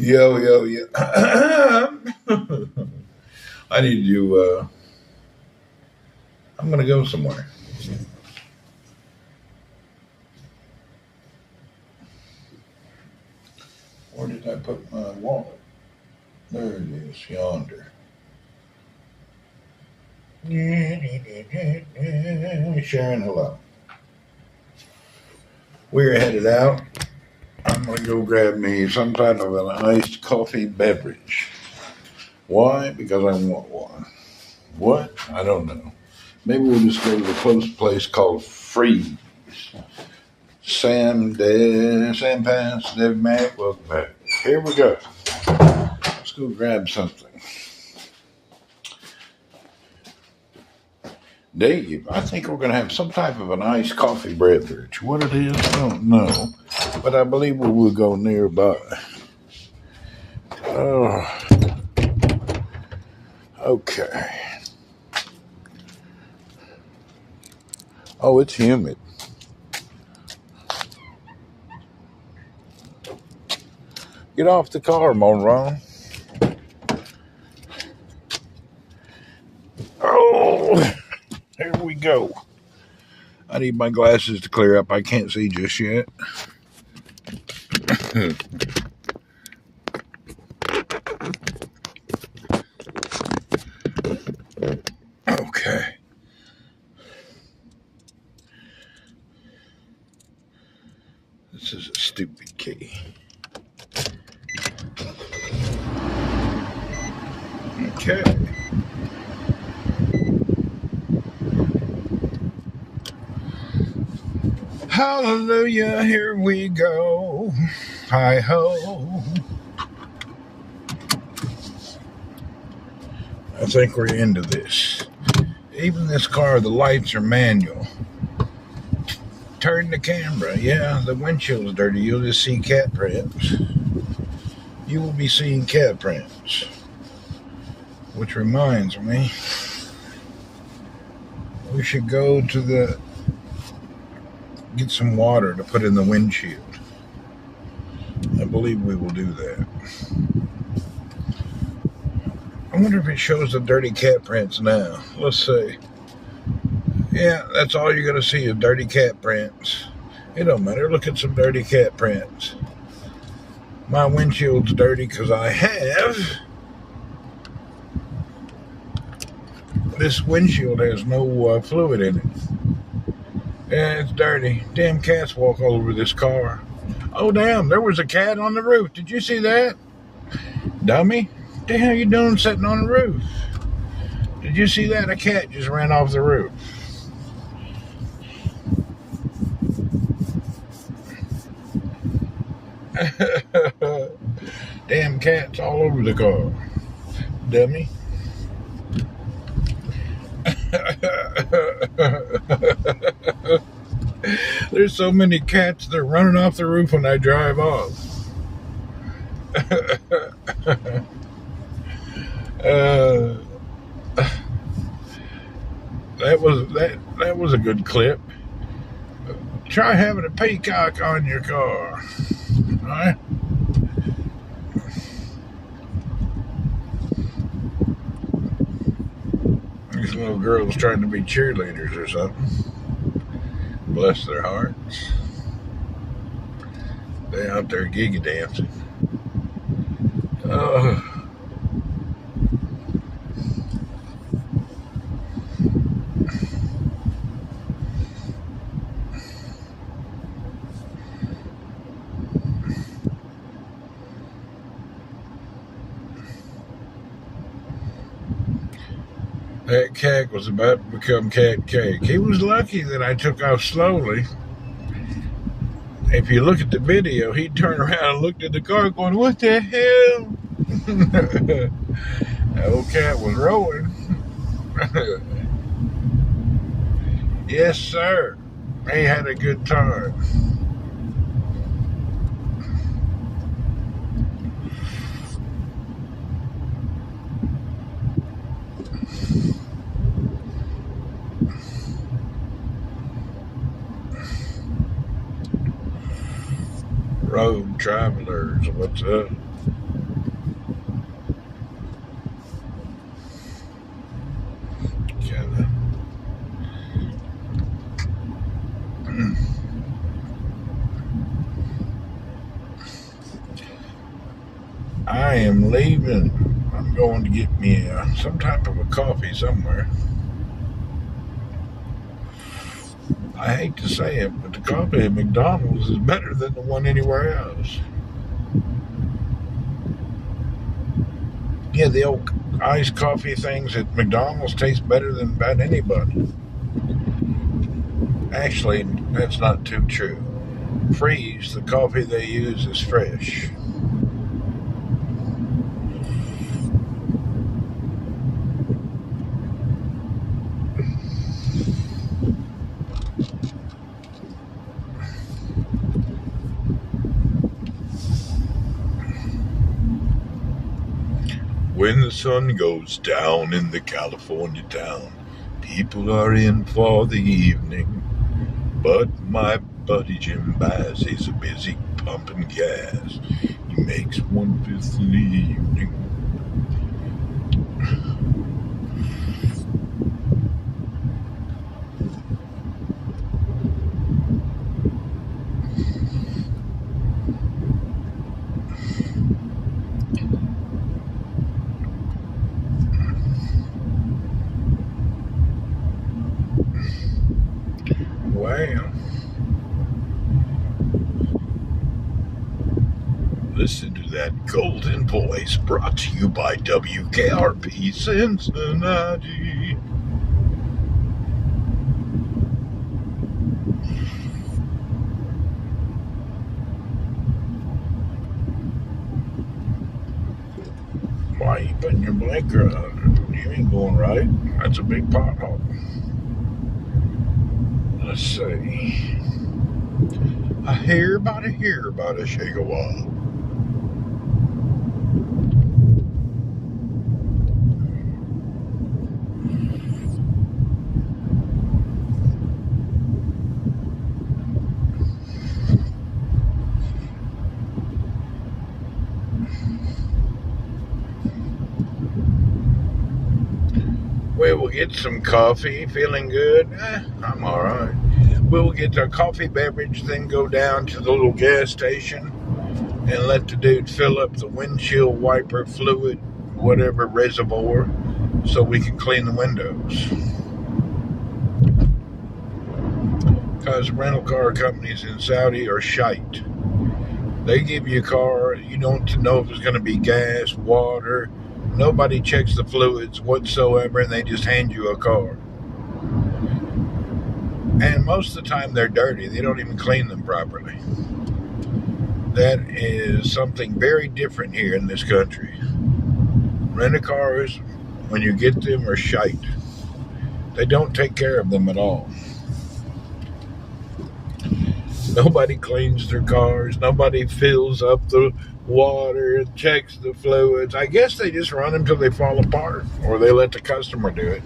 Yo, yo, yo. I need you, I'm going to go somewhere. Where did I put my wallet? There it is, yonder. Sharon, hello. We're headed out. I'm going to go grab me some type of an iced coffee beverage. Why? Because I want one. What? I don't know. Maybe we'll just go to the close place called Freeze. Sam Pass, Dave Mack, welcome back. Here we go. Let's go grab something. Dave, I think we're going to have some type of an iced coffee beverage. What it is, I don't know. But I believe we will go nearby. Okay. Oh, it's humid. Get off the car, Monroe. Oh, here we go. I need my glasses to clear up. I can't see just yet. Okay. This is a stupid key. Okay. Hallelujah, here we go. Hi-ho. I think we're into this. Even this car, the lights are manual. Turn the camera. Yeah, the windshield's dirty. You'll just see cat prints. You will be seeing cat prints. Which reminds me, we should go to get some water to put in the windshield. I believe we will do that. I wonder if it shows the dirty cat prints now. Let's see. Yeah, that's all you're going to see is dirty cat prints. It don't matter. Look at some dirty cat prints. My windshield's dirty because I have. This windshield has no fluid in it. Yeah, it's dirty. Damn cats walk all over this car. Oh, damn, there was a cat on the roof. Did you see that? Dummy? What the hell are you doing sitting on the roof? Did you see that? A cat just ran off the roof. Damn cats all over the car. Dummy. There's so many cats, they're running off the roof when I drive off. That was a good clip. Try having a peacock on your car. All right? These little girls trying to be cheerleaders or something. Bless their hearts. They out there giga dancing. That cat was about to become cat cake. He was lucky that I took off slowly. If you look at the video, he turned around and looked at the car going, what the hell? That old cat was rolling. Yes, sir. He had a good time. Road travelers, what's up? I am leaving. I'm going to get me some type of a coffee somewhere. I hate to say it, but the coffee at McDonald's is better than the one anywhere else. Yeah, the old iced coffee things at McDonald's taste better than about anybody. Actually, that's not too true. Freeze, the coffee they use is fresh. When the sun goes down in the California town, people are in for the evening. But my buddy Jim Bass, he's a busy pumping gas. He makes 1/5 in the evening. Well, listen to that golden voice brought to you by WKRP Cincinnati. Why are you putting your blinker on? You ain't going right. That's a big pothole. Let's see. I hear about a shake a while. Well, we'll get some coffee. Feeling good? I'm all right. We'll get our coffee beverage, then go down to the little gas station and let the dude fill up the windshield wiper fluid, whatever reservoir, so we can clean the windows. Because rental car companies in Saudi are shite. They give you a car, you don't know if it's going to be gas, water. Nobody checks the fluids whatsoever, and they just hand you a car. And most of the time they're dirty. They don't even clean them properly. That is something very different here in this country. Rent-a-cars, when you get them, are shite. They don't take care of them at all. Nobody cleans their cars. Nobody fills up the water and checks the fluids. I guess they just run them till they fall apart, or they let the customer do it.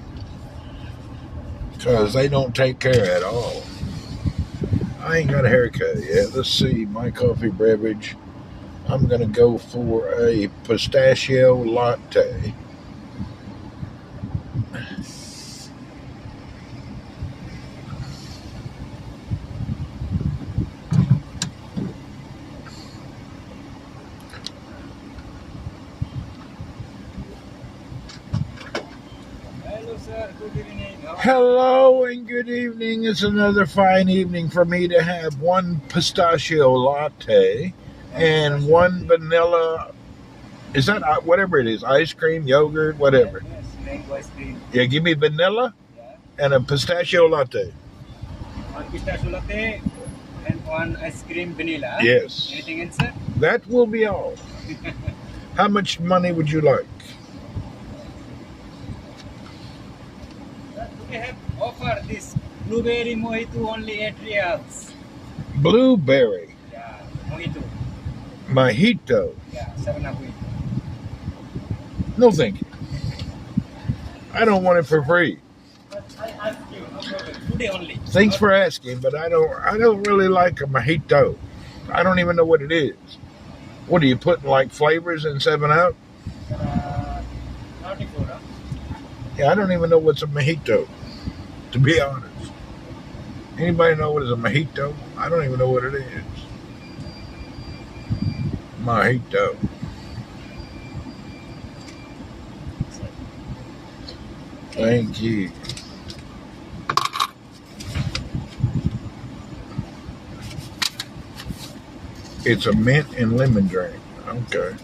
Because they don't take care at all. I ain't got a haircut yet. Let's see, my coffee beverage. I'm going to go for a pistachio latte. Hello and good evening. It's another fine evening for me to have one pistachio latte and one vanilla. Is that whatever it is? Ice cream, yogurt, whatever. Yes, mango ice cream. Yeah, give me vanilla and a pistachio latte. One pistachio latte and one ice cream vanilla. Yes. Anything else, sir? That will be all. How much money would you like? We have offered this blueberry mojito only 8 reals. Blueberry. Yeah, mojito. Mojito. Yeah, 7.5. No, thank you. I don't want it for free. But I ask you, no problem. Today only. Thanks for asking, but I don't really like a mojito. I don't even know what it is. What are you putting, like flavors in 7-Up? 34, huh? Yeah, I don't even know what's a mojito, to be honest. Anybody know what is a mojito? I don't even know what it is. Mojito. Thank you. It's a mint and lemon drink. Okay.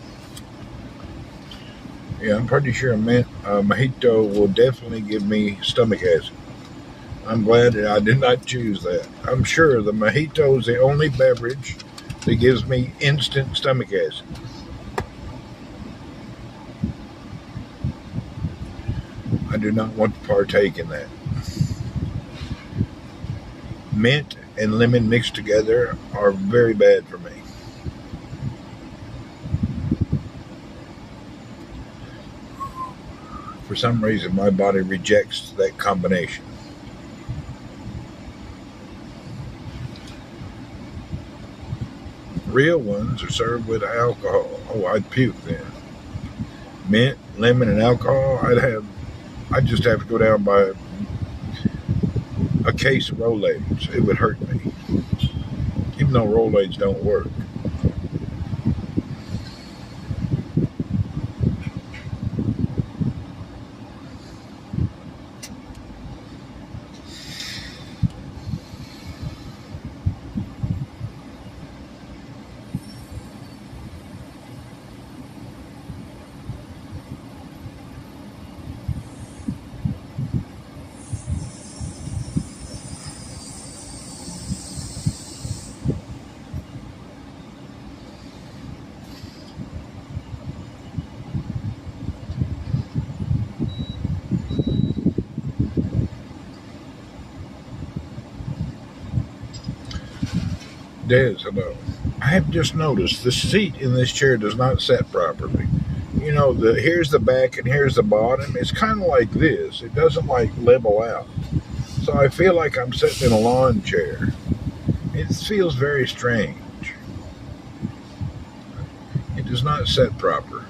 Yeah, I'm pretty sure a mojito will definitely give me stomach acid. I'm glad that I did not choose that. I'm sure the mojito is the only beverage that gives me instant stomach acid. I do not want to partake in that. Mint and lemon mixed together are very bad for me. For some reason, my body rejects that combination. Real ones are served with alcohol. Oh, I'd puke then. Mint, lemon, and alcohol, I'd just have to go down by a case of Rolaids. It would hurt me. Even though Rolaids don't work. Des, hello. I have just noticed the seat in this chair does not set properly. You know, here's the back and here's the bottom. It's kind of like this. It doesn't like level out. So I feel like I'm sitting in a lawn chair. It feels very strange. It does not set proper.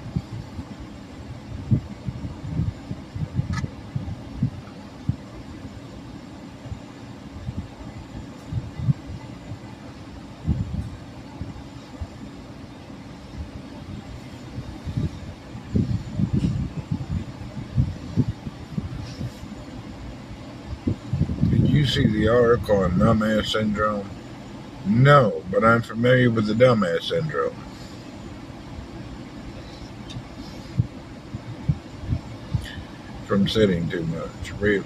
Did you see the article on dumbass syndrome? No, but I'm familiar with the dumbass syndrome. From sitting too much, really.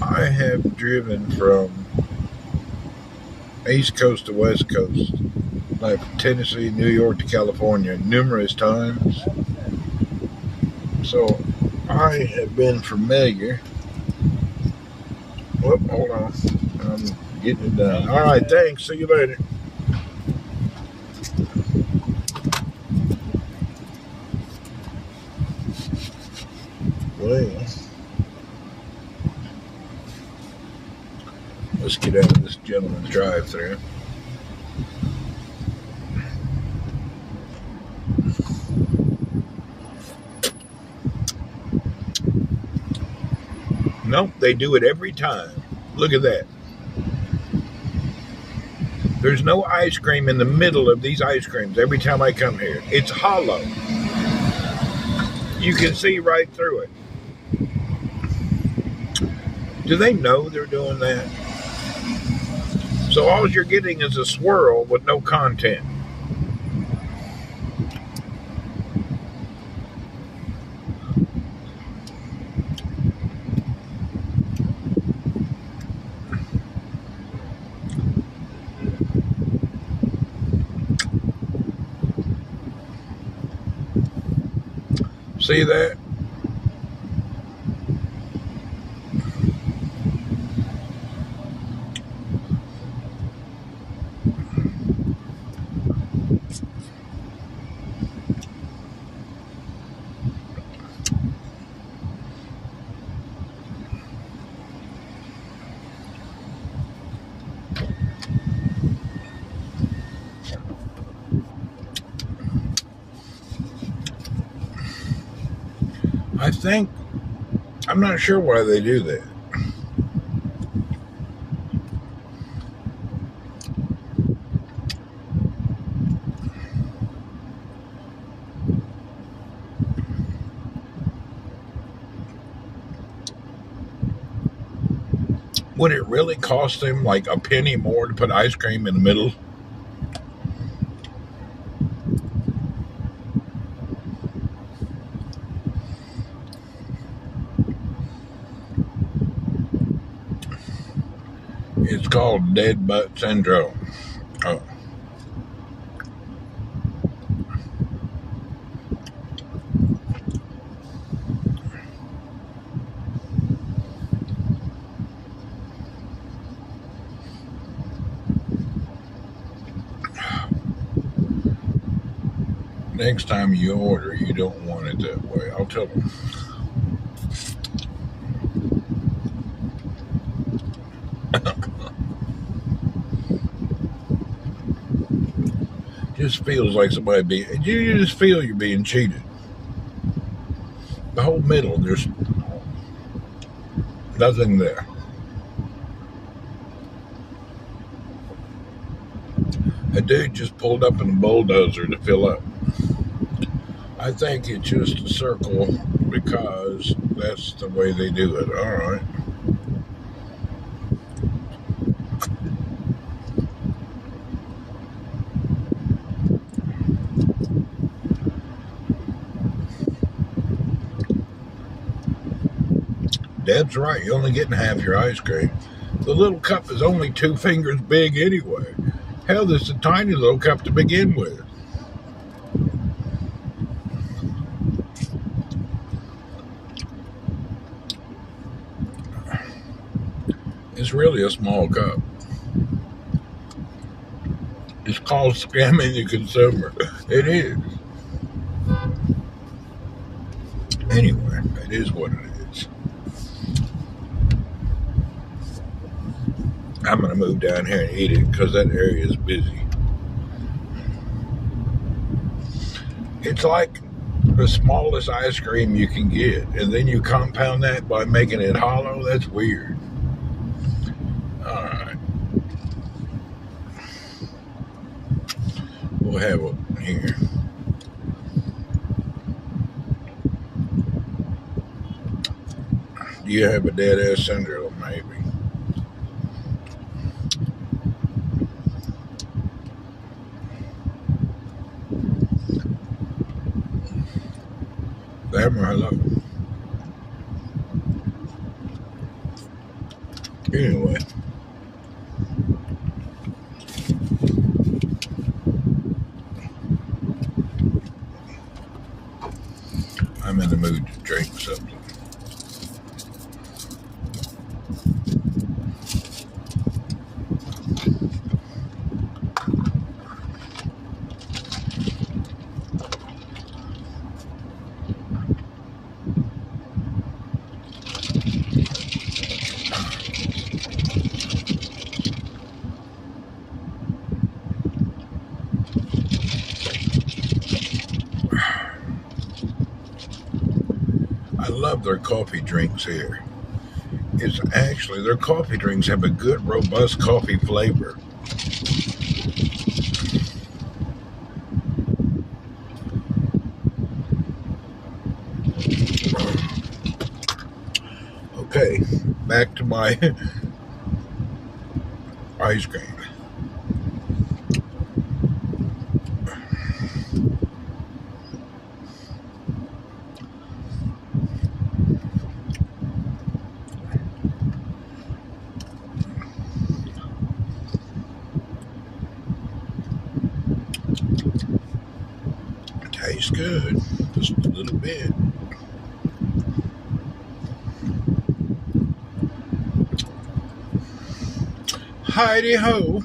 I have driven from East Coast to West Coast, like Tennessee, New York to California, numerous times. So I have been familiar. Whoop, hold on. I'm getting it done. All right, thanks. See you later. Well, let's get out of this gentleman's drive-thru. Nope, they do it every time. Look at that. There's no ice cream in the middle of these ice creams every time I come here. It's hollow. You can see right through it. Do they know they're doing that? So all you're getting is a swirl with no content. See that? I think I'm not sure why they do that. Would it really cost them like a penny more to put ice cream in the middle? It's called dead butt syndrome. Oh. Next time you order, you don't want it that way. I'll tell them. Just feels like you just feel you're being cheated. The whole middle, there's nothing there. A dude just pulled up in a bulldozer to fill up. I think it's just a circle because that's the way they do it. All right. Deb's right. You're only getting half your ice cream. The little cup is only 2 fingers big anyway. Hell, this is a tiny little cup to begin with. It's really a small cup. It's called scamming the consumer. It is. Anyway, it is what it is. I'm going to move down here and eat it because that area is busy. It's like the smallest ice cream you can get, and then you compound that by making it hollow. That's weird. All right. We'll have one here. Do you have a dead ass syndrome? Maybe. Hello. Anyway. I'm in the mood to drink something. I love their coffee drinks here. It's actually, their coffee drinks have a good, robust coffee flavor. Okay, back to my ice cream. Tastes good, just a little bit. Heidi ho.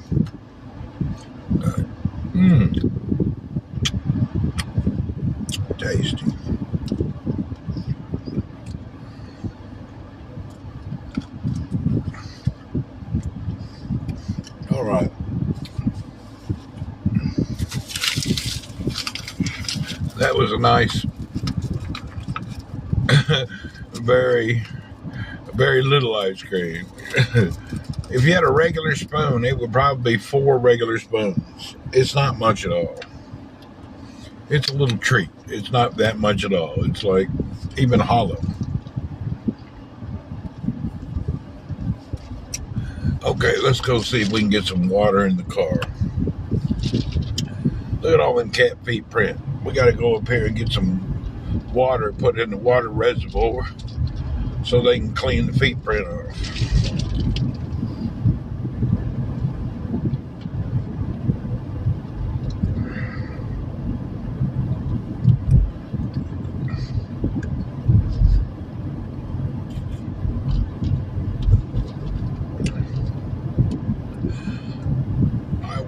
Tasty. All right. That was a nice very, very little ice cream. If you had a regular spoon, it would probably be 4 regular spoons. It's not much at all. It's a little treat. It's not that much at all. It's like even hollow. Okay, let's go see if we can get some water in the car. Look at all them cat feet print. We got to go up here and get some water, put it in the water reservoir so they can clean the feet print off.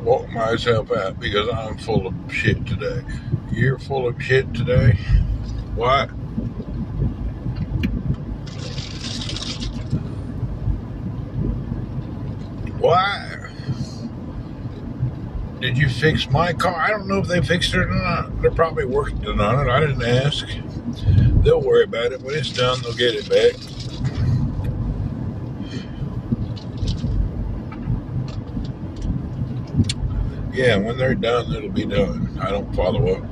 Walk myself out because I'm full of shit today. You're full of shit today? What? Why? Did you fix my car? I don't know if they fixed it or not. They're probably working on it. I didn't ask. They'll worry about it. When it's done, they'll get it back. Yeah, when they're done, it'll be done. I don't follow up.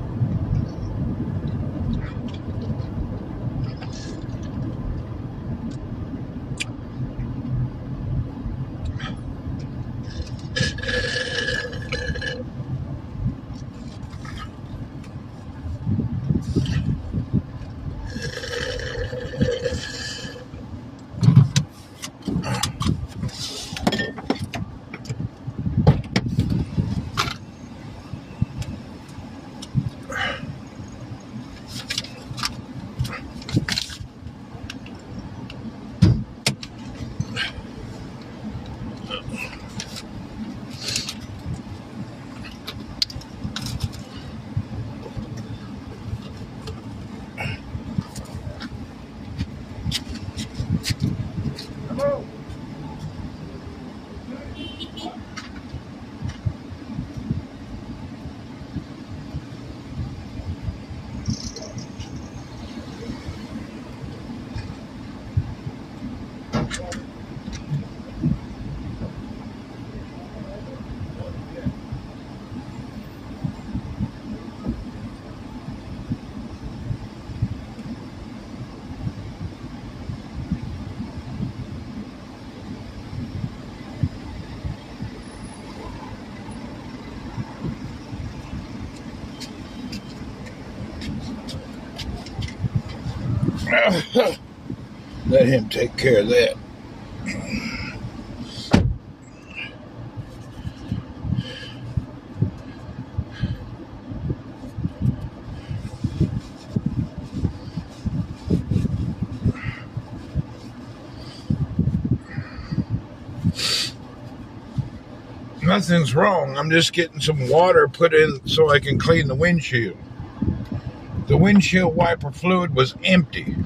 Let him take care of that. Nothing's wrong. I'm just getting some water put in so I can clean the windshield. The windshield wiper fluid was empty.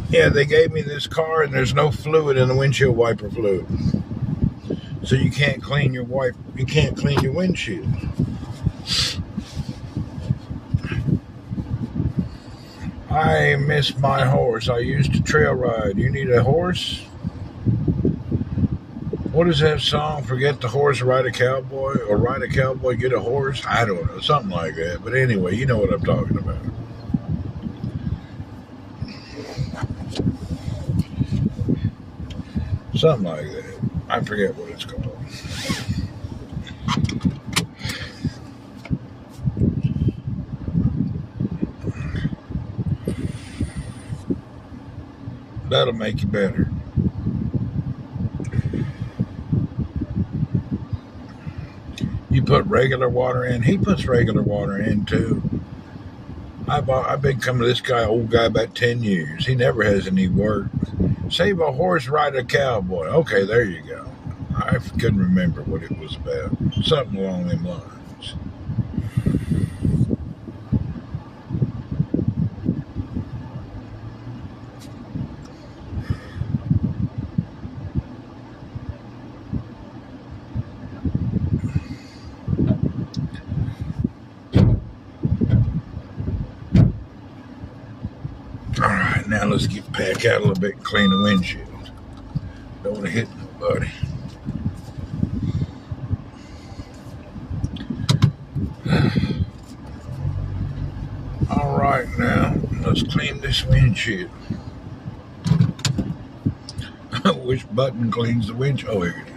Yeah, they gave me this car and there's no fluid in the windshield wiper fluid. So you can't clean your windshield. I miss my horse. I used to trail ride. You need a horse? What is that song? Forget the horse, ride a cowboy, or ride a cowboy, get a horse? I don't know, something like that. But anyway, you know what I'm talking about. Something like that. I forget what it's called. That'll make you better. You put regular water in. He puts regular water in too. I've been coming to this guy, old guy, about 10 years. He never has any work. Save a horse, ride a cowboy. Okay, there you go. I couldn't remember what it was about. Something along them lines. Now let's get back out a little bit and clean the windshield. Don't want to hit nobody. All right, now let's clean this windshield. Which button cleans the windshield? Oh, here it is.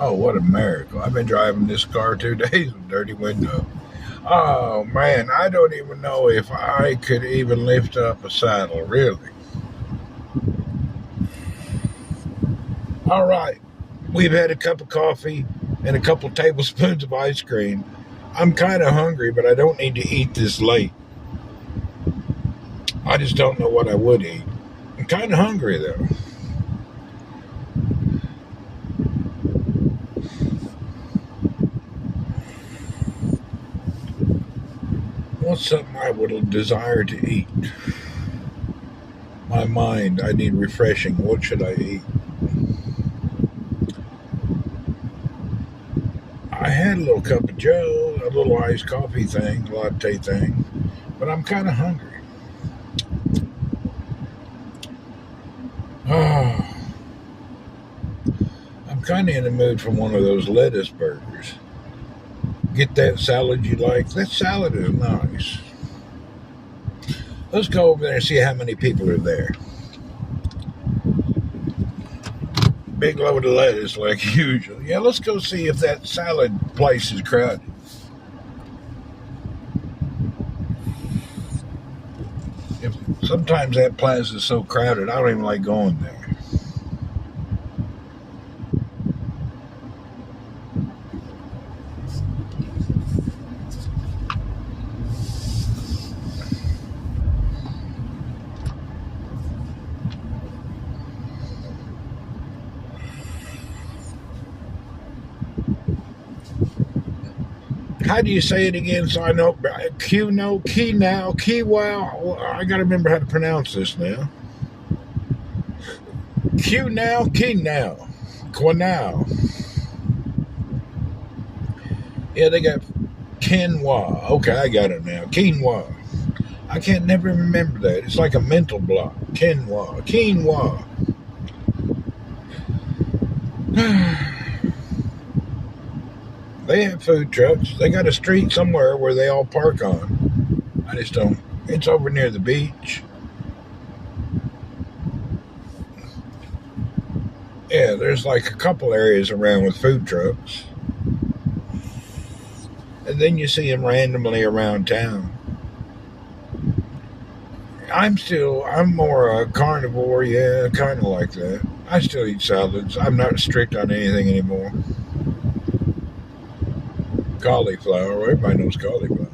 Oh, what a miracle. I've been driving this car 2 days with dirty window. Oh, man, I don't even know if I could even lift up a saddle, really. All right, we've had a cup of coffee and a couple tablespoons of ice cream. I'm kind of hungry, but I don't need to eat this late. I just don't know what I would eat. I'm kind of hungry, though. What's something I would desire to eat? My mind, I need refreshing. What should I eat? I had a little cup of joe, a little iced coffee thing, latte thing, but I'm kind of hungry. Oh, I'm kind of in the mood for one of those lettuce burgers. Get that salad you like. That salad is nice. Let's go over there and see how many people are there. Big load of lettuce like usual. Yeah, let's go see if that salad place is crowded. Sometimes that plaza is so crowded, I don't even like going there. How do you say it again so I know? Q no, key now, key wow. I got to remember how to pronounce this now. Q now, key now. Quinow. Yeah, they got quinoa. Okay, I got it now. Quinoa. I can't never remember that. It's like a mental block. Quinoa. Quinoa. They have food trucks. They got a street somewhere where they all park on. I just don't. It's over near the beach. Yeah, there's like a couple areas around with food trucks. And then you see them randomly around town. I'm more a carnivore, yeah, kind of like that. I still eat salads. I'm not strict on anything anymore. Cauliflower. Everybody knows cauliflower.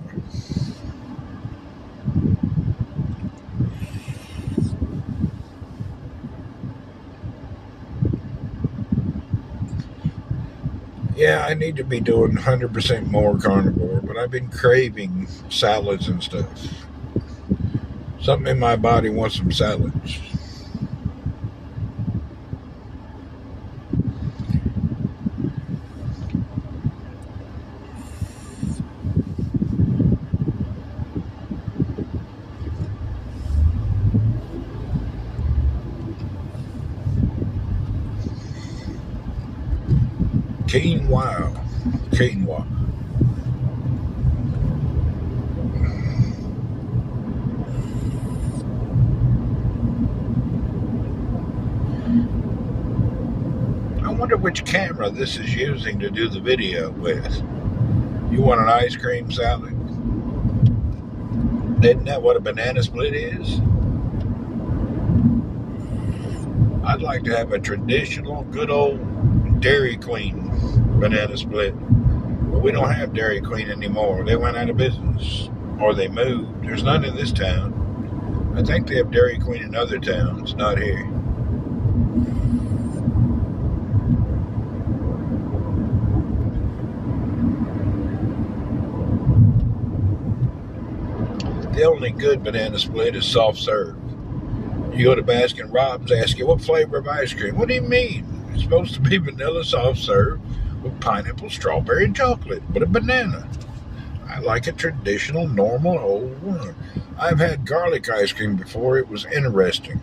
Yeah, I need to be doing 100% more carnivore, but I've been craving salads and stuff. Something in my body wants some salads. Quinoa. Quinoa. I wonder which camera this is using to do the video with. You want an ice cream salad? Isn't that what a banana split is? I'd like to have a traditional, good old Dairy Queen banana split. But we don't have Dairy Queen anymore. They went out of business. Or they moved. There's none in this town. I think they have Dairy Queen in other towns, not here. The only good banana split is soft serve. You go to Baskin Robbins, ask you, what flavor of ice cream? What do you mean? It's supposed to be vanilla soft serve with pineapple, strawberry, and chocolate, but a banana. I like a traditional, normal, old one. I've had garlic ice cream before. It was interesting.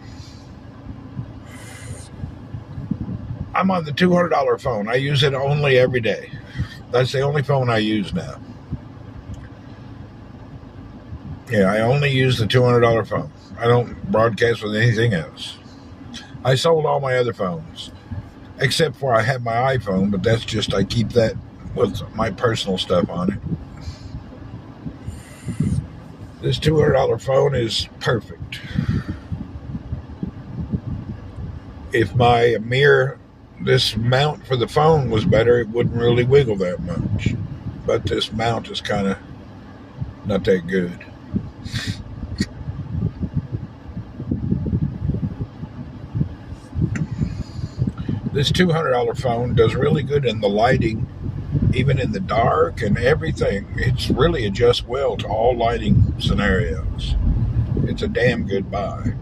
I'm on the $200 phone. I use it only every day. That's the only phone I use now. Yeah, I only use the $200 phone. I don't broadcast with anything else. I sold all my other phones, except for I have my iPhone, but that's just I keep that with my personal stuff on it. This $200 phone is perfect. If my this mount for the phone was better, it wouldn't really wiggle that much. But this mount is kind of not that good. This $200 phone does really good in the lighting, even in the dark and everything. It's really adjusts well to all lighting scenarios. It's a damn good buy.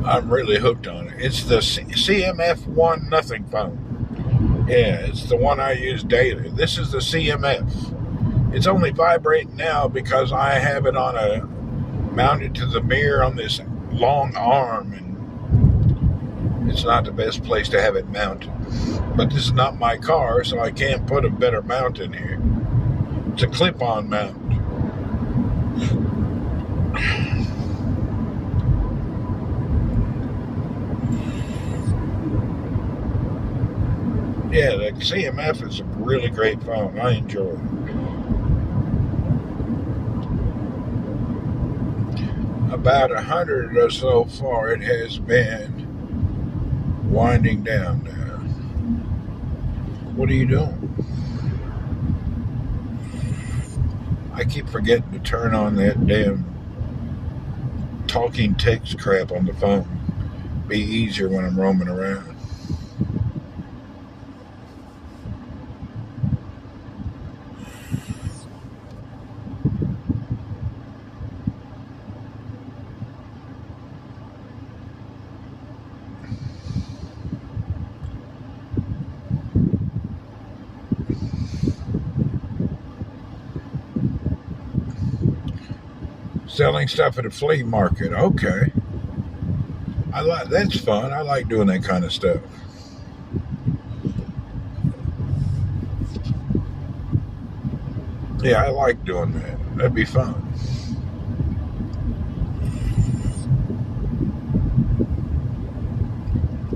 I'm really hooked on it. It's the CMF1 nothing phone. Yeah, it's the one I use daily. This is the CMF. It's only vibrating now because I have it mounted to the mirror on this long arm, and it's not the best place to have it mounted. But this is not my car, so I can't put a better mount in here. It's a clip-on mount. Yeah, the CMF is a really great phone. I enjoy it. About 100 or so far, it has been winding down now. What are you doing? I keep forgetting to turn on that damn talking text crap on the phone. Be easier when I'm roaming around. Selling stuff at a flea market. Okay. That's fun. I like doing that kind of stuff. Yeah, I like doing that. That'd be fun.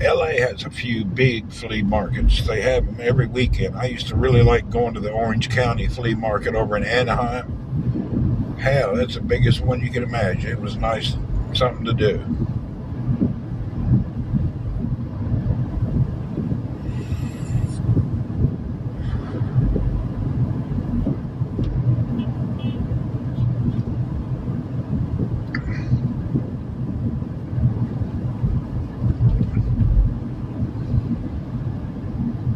LA has a few big flea markets. They have them every weekend. I used to really like going to the Orange County flea market over in Anaheim. Hell, that's the biggest one you can imagine. It was nice, something to do.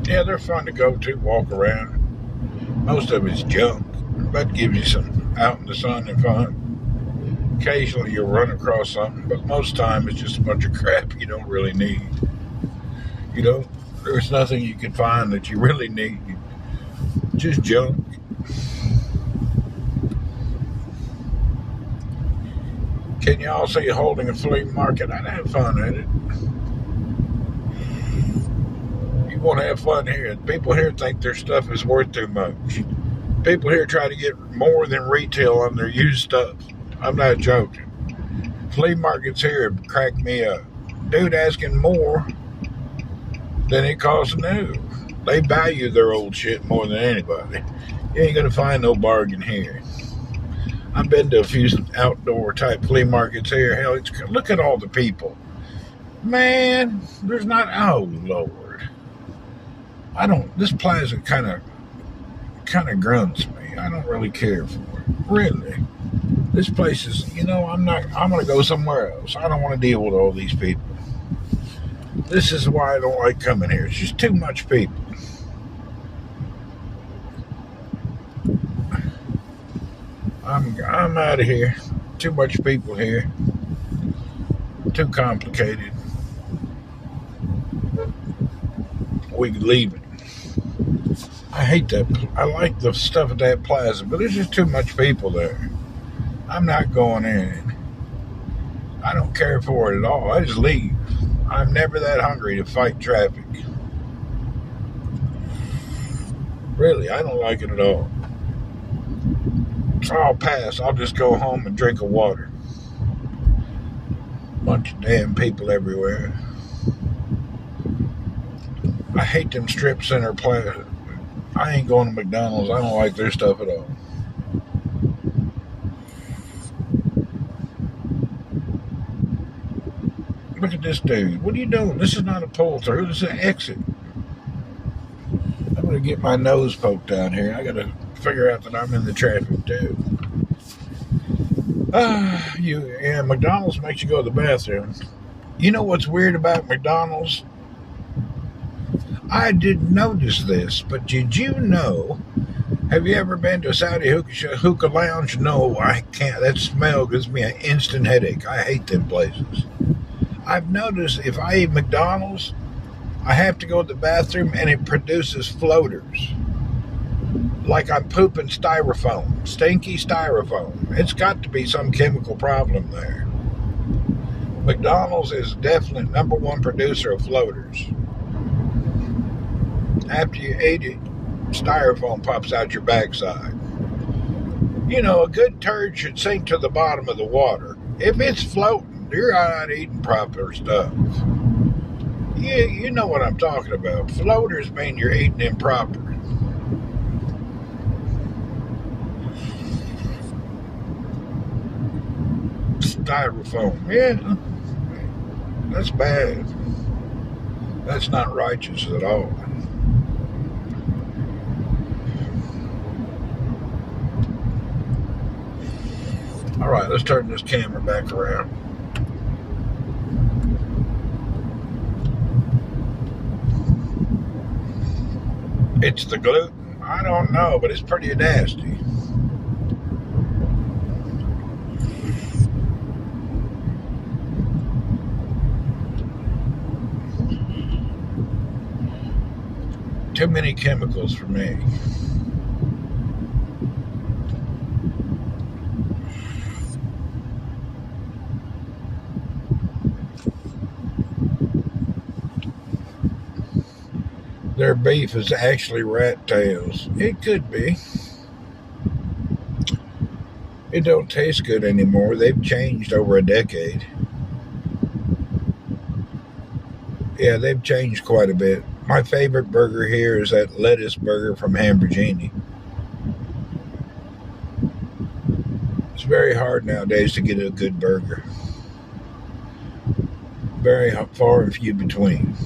Yeah, they're fun to go to, walk around. Most of it's junk, but gives you some out in the sun and fun. Occasionally you'll run across something, but most time it's just a bunch of crap you don't really need. There's nothing you can find that you really need. Just junk. Can y'all see holding a flea market? I'd have fun at it. You want to have fun here. People here think their stuff is worth too much. People here try to get more than retail on their used stuff. I'm not joking. Flea markets here crack me up. Dude asking more than it costs new. They value their old shit more than anybody. You ain't gonna find no bargain here. I've been to a few outdoor type flea markets here. Hell, look at all the people. Man, there's not. Oh Lord, This plaza kind of grunts me. I don't really care for it. Really. This place is, I'm going to go somewhere else. I don't want to deal with all these people. This is why I don't like coming here. It's just too much people. I'm out of here. Too much people here. Too complicated. We could leave it. I hate that. I like the stuff at that plaza, but there's just too much people there. I'm not going in. I don't care for it at all. I just leave. I'm never that hungry to fight traffic. Really, I don't like it at all. So I'll pass. I'll just go home and drink a water. Bunch of damn people everywhere. I hate them strip center plaza. I ain't going to McDonald's. I don't like their stuff at all. Look at this dude. What are you doing? This is not a pull through. This is an exit. I'm going to get my nose poked out here. I got to figure out that I'm in the traffic too. McDonald's makes you go to the bathroom. You know what's weird about McDonald's? I didn't notice this, but did you know? Have you ever been to a Saudi hookah lounge? No, I can't. That smell gives me an instant headache. I hate them places. I've noticed if I eat McDonald's, I have to go to the bathroom and it produces floaters. Like I'm pooping styrofoam, stinky styrofoam. It's got to be some chemical problem there. McDonald's is definitely #1 producer of floaters. After you ate it, styrofoam pops out your backside. You know, a good turd should sink to the bottom of the water. If it's floating, you're not eating proper stuff. You know what I'm talking about. Floaters mean you're eating improper. Styrofoam. Yeah, that's bad. That's not righteous at all. All right, let's turn this camera back around. It's the gluten. I don't know, but it's pretty nasty. Too many chemicals for me. Their beef is actually rat tails. It could be. It don't taste good anymore. They've changed over a decade. Yeah, they've changed quite a bit. My favorite burger here is that lettuce burger from Hamburgini. It's very hard nowadays to get a good burger. Very far and few between.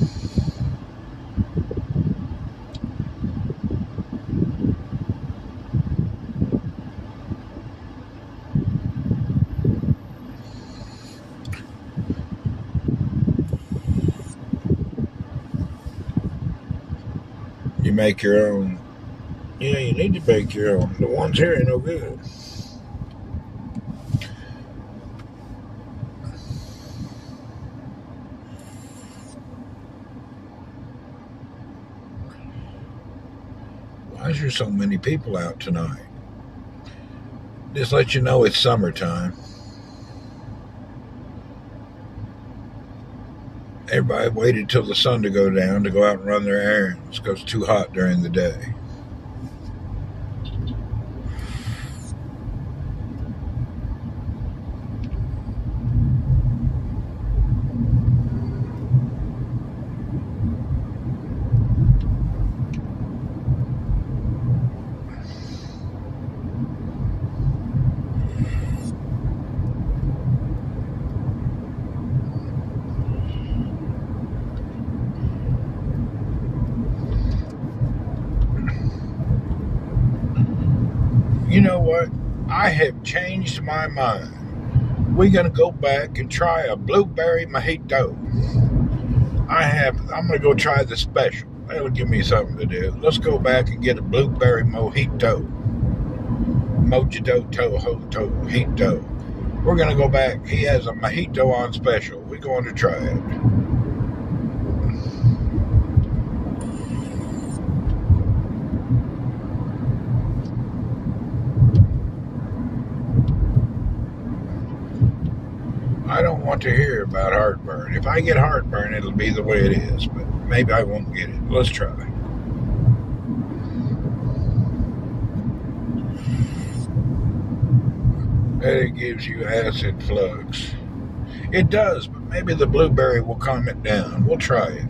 You make your own. Yeah, you need to make your own. The ones here ain't no good. Why is there so many people out tonight? Just let you know it's summertime. Everybody waited till the sun to go down to go out and run their errands because it's too hot during the day. You know what? I have changed my mind. We're going to go back and try a blueberry mojito. I'm going to go try the special. That'll give me something to do. Let's go back and get a blueberry mojito. Mojito. We're going to go back. He has a mojito on special. We're going to try it. want to hear about heartburn. If I get heartburn, it'll be the way it is, but maybe I won't get it. Let's try. It gives you acid flux. It does, but maybe the blueberry will calm it down. We'll try it.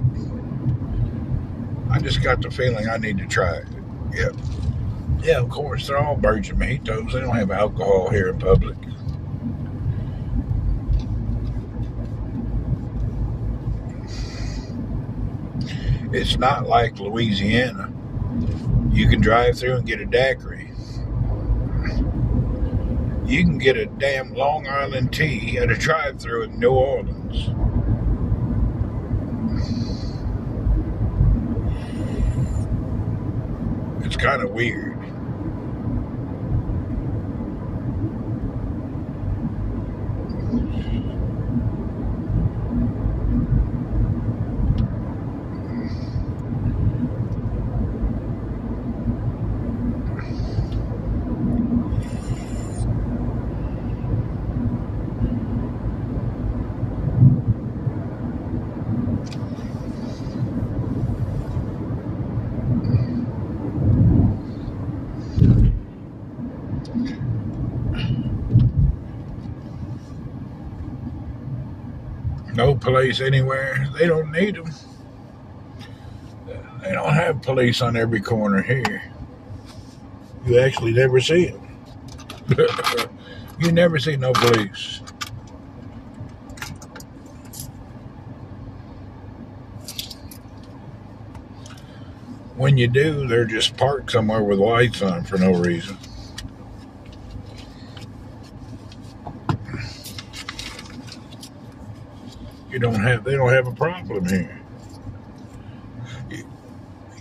I just got the feeling I need to try it. Yep. Yeah, of course, they're all virgin mojitos. They don't have alcohol here in public. It's not like Louisiana. You can drive through and get a daiquiri. You can get a damn Long Island tea at a drive-thru in New Orleans. It's kind of weird. No police anywhere. They don't need them. They don't have police on every corner here. You actually never see them. You never see no police. When you do, they're just parked somewhere with lights on for no reason. They don't have a problem here.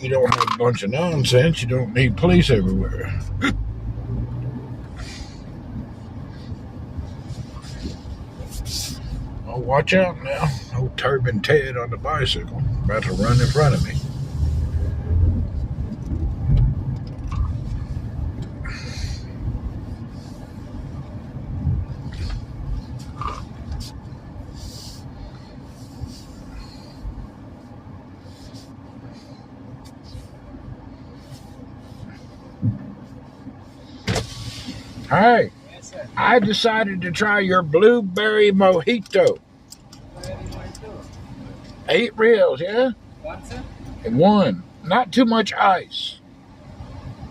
You don't have a bunch of nonsense. You don't need police everywhere. Oh, watch out now. Old Turban Ted on the bicycle. About to run in front of me. Hey, Yes, sir. I decided to try your blueberry mojito. Where you want to? 8 reels, yeah? One, sir? And 1. Not too much ice.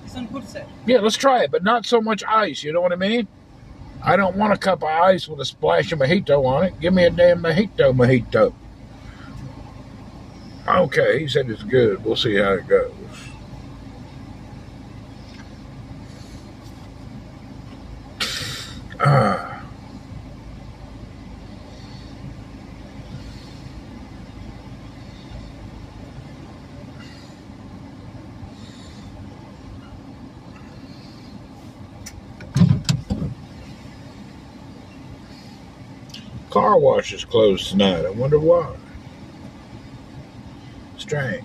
This one good, sir. Yeah, let's try it, but not so much ice, you know what I mean? I don't want a cup of ice with a splash of mojito on it. Give me a damn mojito. Okay, he said it's good. We'll see how it goes. Car wash is closed tonight. I wonder why. Strange.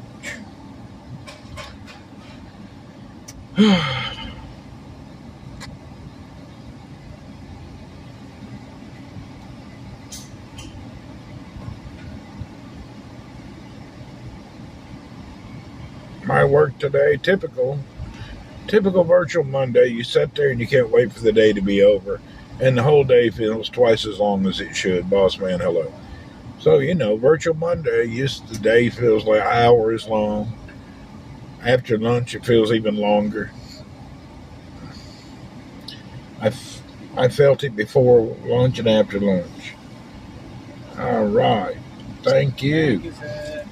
My work today, typical virtual Monday. You sit there and you can't wait for the day to be over. And the whole day feels twice as long as it should. Boss man, hello. So, virtual Monday, the day feels like hours long. After lunch, it feels even longer. I felt it before lunch and after lunch. All right. Thank you. Thank you, sir.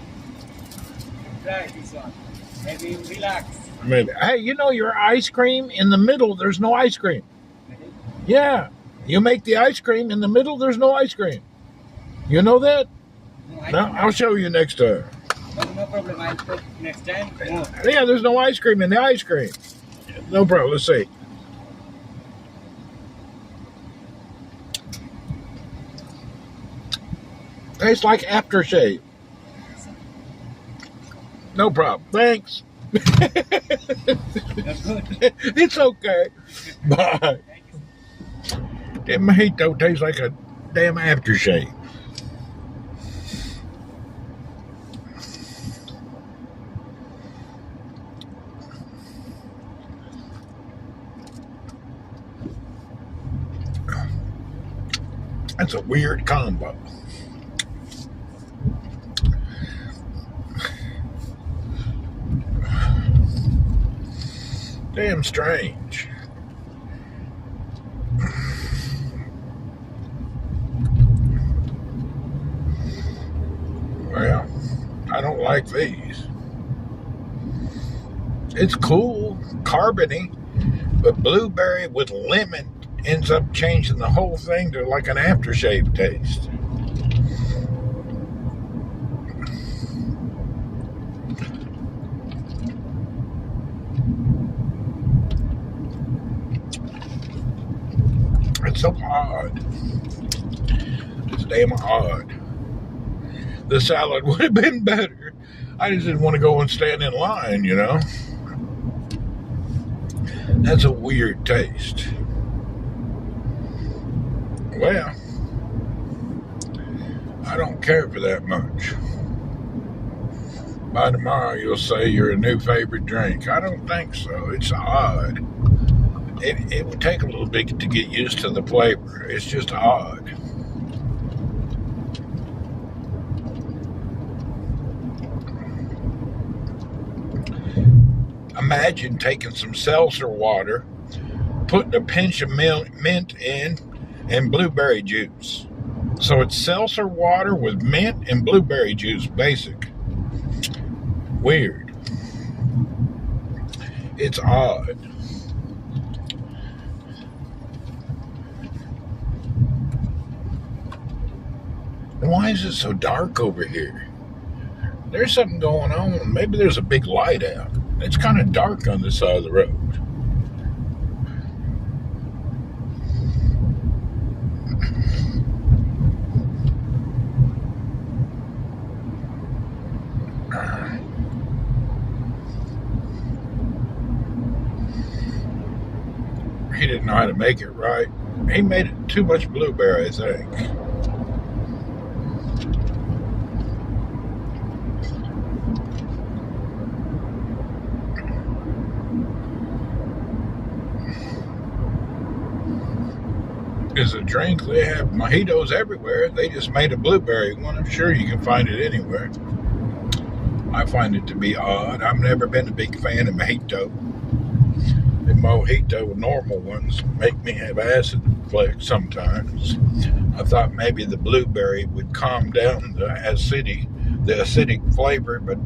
Try this one. Maybe relax. Maybe. Hey, your ice cream in the middle, there's no ice cream. Maybe. Yeah. You make the ice cream in the middle, there's no ice cream. You know that? No, I'll show you next time. No problem. I'll put next time more. Yeah, there's no ice cream in the ice cream. No problem. Let's see. Tastes like aftershave. No problem. Thanks. You're good. It's okay. Bye. That mojito tastes like a damn aftershave. That's a weird combo. Damn strange. Well, I don't like these. It's cool, carbony, but blueberry with lemon ends up changing the whole thing to like an aftershave taste. It's so odd. It's damn odd. The salad would have been better. I just didn't want to go and stand in line, you know. That's a weird taste. Well, I don't care for that much. By tomorrow, you'll say you're a new favorite drink. I don't think so. It's odd. It would take a little bit to get used to the flavor. It's just odd. Imagine taking some seltzer water, putting a pinch of mint in, and blueberry juice. So it's seltzer water with mint and blueberry juice, basic. Weird. It's odd. Why is it so dark over here? There's something going on. Maybe there's a big light out. It's kind of dark on this side of the road. He didn't know how to make it right. He made it too much blueberry, I think. Is a drink. They have mojitos everywhere. They just made a blueberry one. I'm sure you can find it anywhere. I find it to be odd. I've never been a big fan of mojito. The mojito, normal ones, make me have acid reflux sometimes. I thought maybe the blueberry would calm down the acidic flavor, but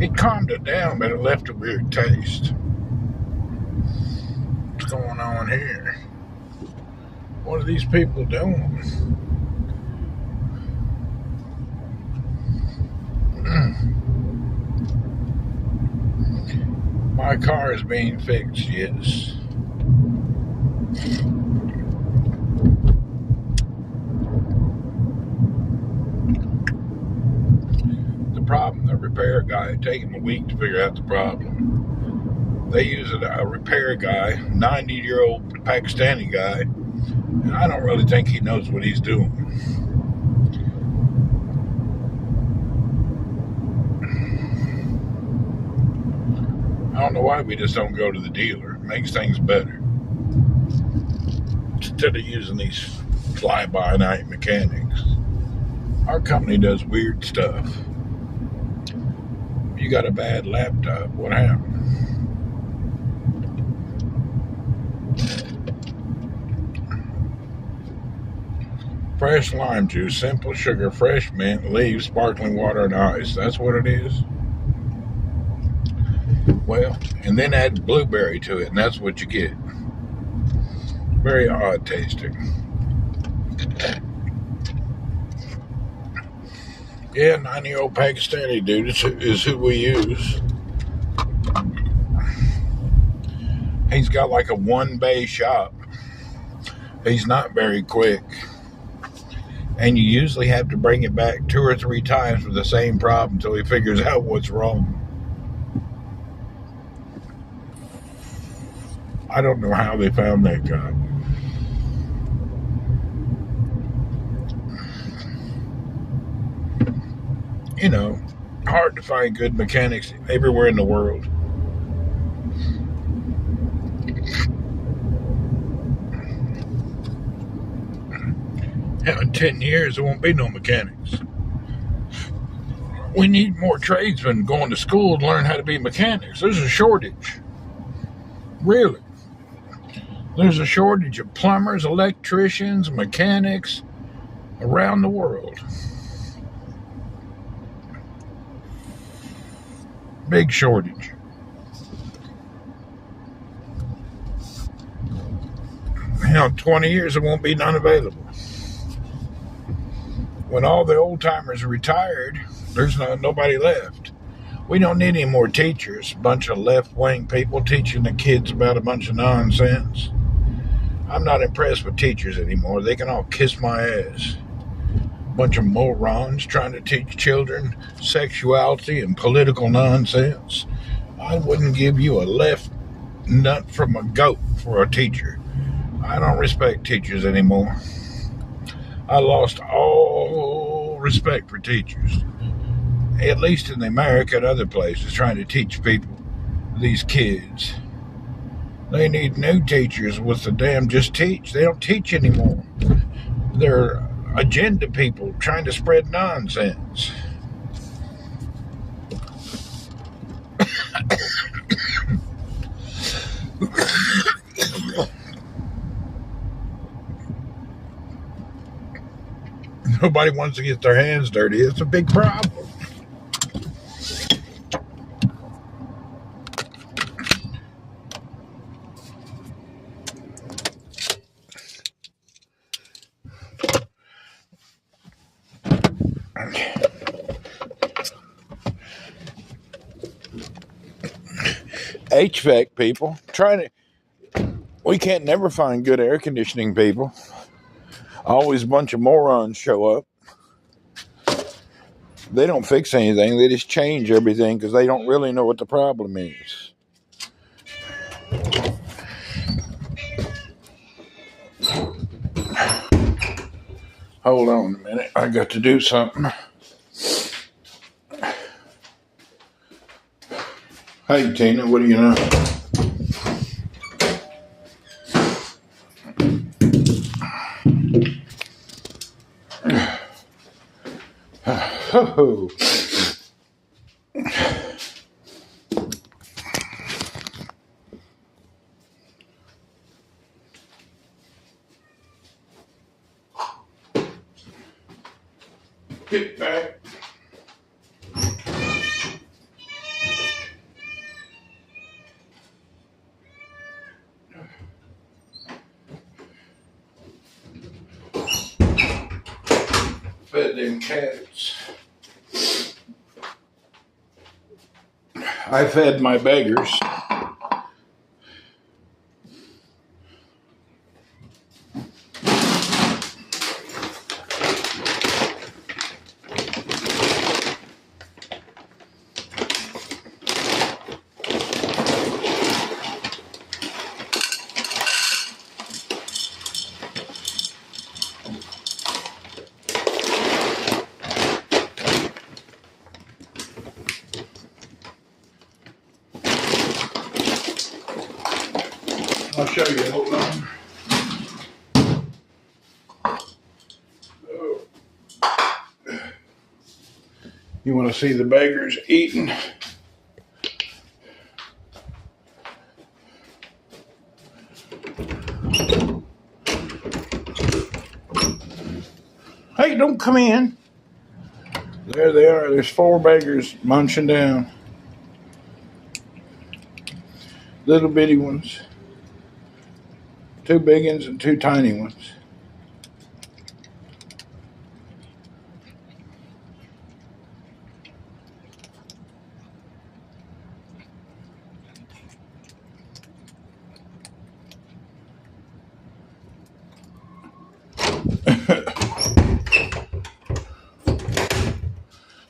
it calmed it down, but it left a weird taste. What's going on here? What are these people doing? My car is being fixed, yes. The problem, the repair guy, it took him a week to figure out the problem. They use a repair guy, 90-year-old Pakistani guy, and I don't really think he knows what he's doing. I don't know why we just don't go to the dealer. It makes things better. Instead of using these fly-by-night mechanics. Our company does weird stuff. You got a bad laptop, what happened? Fresh lime juice, simple sugar, fresh mint, leaves, sparkling water, and ice. That's what it is. Well, and then add blueberry to it, and that's what you get. Very odd tasting. Yeah, 90-year-old Pakistani dude is who we use. He's got like a one-bay shop. He's not very quick. And you usually have to bring it back 2 or 3 times for the same problem until he figures out what's wrong. I don't know how they found that guy. You know, hard to find good mechanics everywhere in the world. In 10 years, there won't be no mechanics. We need more tradesmen going to school to learn how to be mechanics. There's a shortage. Really. There's a shortage of plumbers, electricians, mechanics around the world. Big shortage. In 20 years, there won't be none available. When all the old timers are retired, there's nobody left. We don't need any more teachers. A bunch of left-wing people teaching the kids about a bunch of nonsense. I'm not impressed with teachers anymore. They can all kiss my ass. Bunch of morons trying to teach children sexuality and political nonsense. I wouldn't give you a left nut from a goat for a teacher. I don't respect teachers anymore. I lost all respect for teachers. At least in America and other places, trying to teach people, these kids. They need new teachers with the damn just teach. They don't teach anymore. They're agenda people trying to spread nonsense. Nobody wants to get their hands dirty. It's a big problem. HVAC people we can't never find good air conditioning people. Always a bunch of morons show up. They don't fix anything. They just change everything because they don't really know what the problem is. Hold on a minute. I got to do something. Hey, Tina, what do you know? Oh. Get back. Fed them cats. I fed my beggars. I'll show you. Hold on. Oh. You want to see the beggars eating? Hey, don't come in. There they are. There's 4 beggars munching down. Little bitty ones. 2 big ones and 2 tiny ones.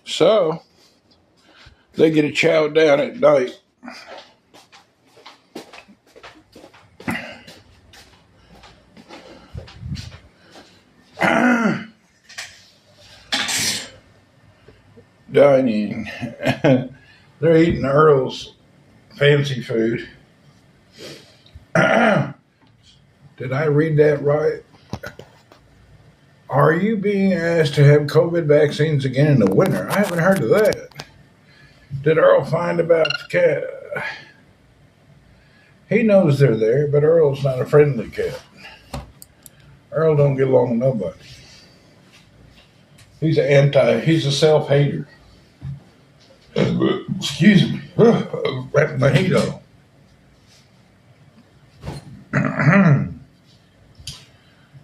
So, they get a chow down at night. Dining. They're eating Earl's fancy food. Did I read that right? Are you being asked to have COVID vaccines again in the winter? I haven't heard of that. Did Earl find about the cat? He knows they're there, but Earl's not a friendly cat. Earl don't get along with nobody. He's a self-hater. Excuse me. Right mojito.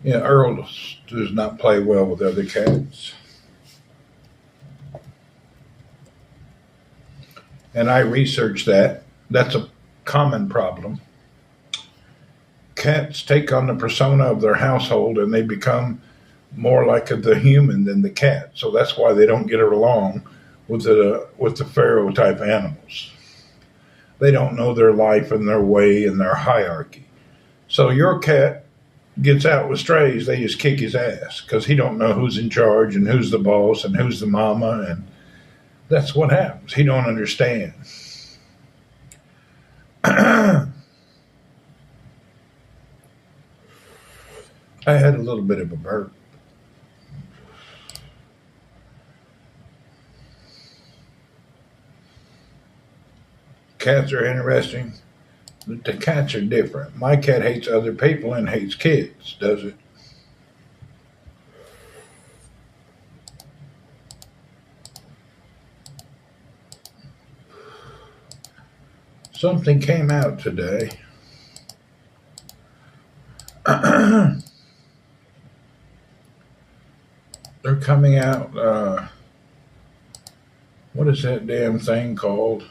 Yeah, Earl does not play well with other cats. And I researched that. That's a common problem. Cats take on the persona of their household and they become more like the human than the cat. So that's why they don't get along with the pharaoh type animals. They don't know their life and their way and their hierarchy. So your cat gets out with strays, they just kick his ass because he don't know who's in charge and who's the boss and who's the mama, and that's what happens. He don't understand. I had a little bit of a burp. Cats are interesting. The cats are different. My cat hates other people and hates kids, does it? Something came out today. They're coming out. What is that damn thing called?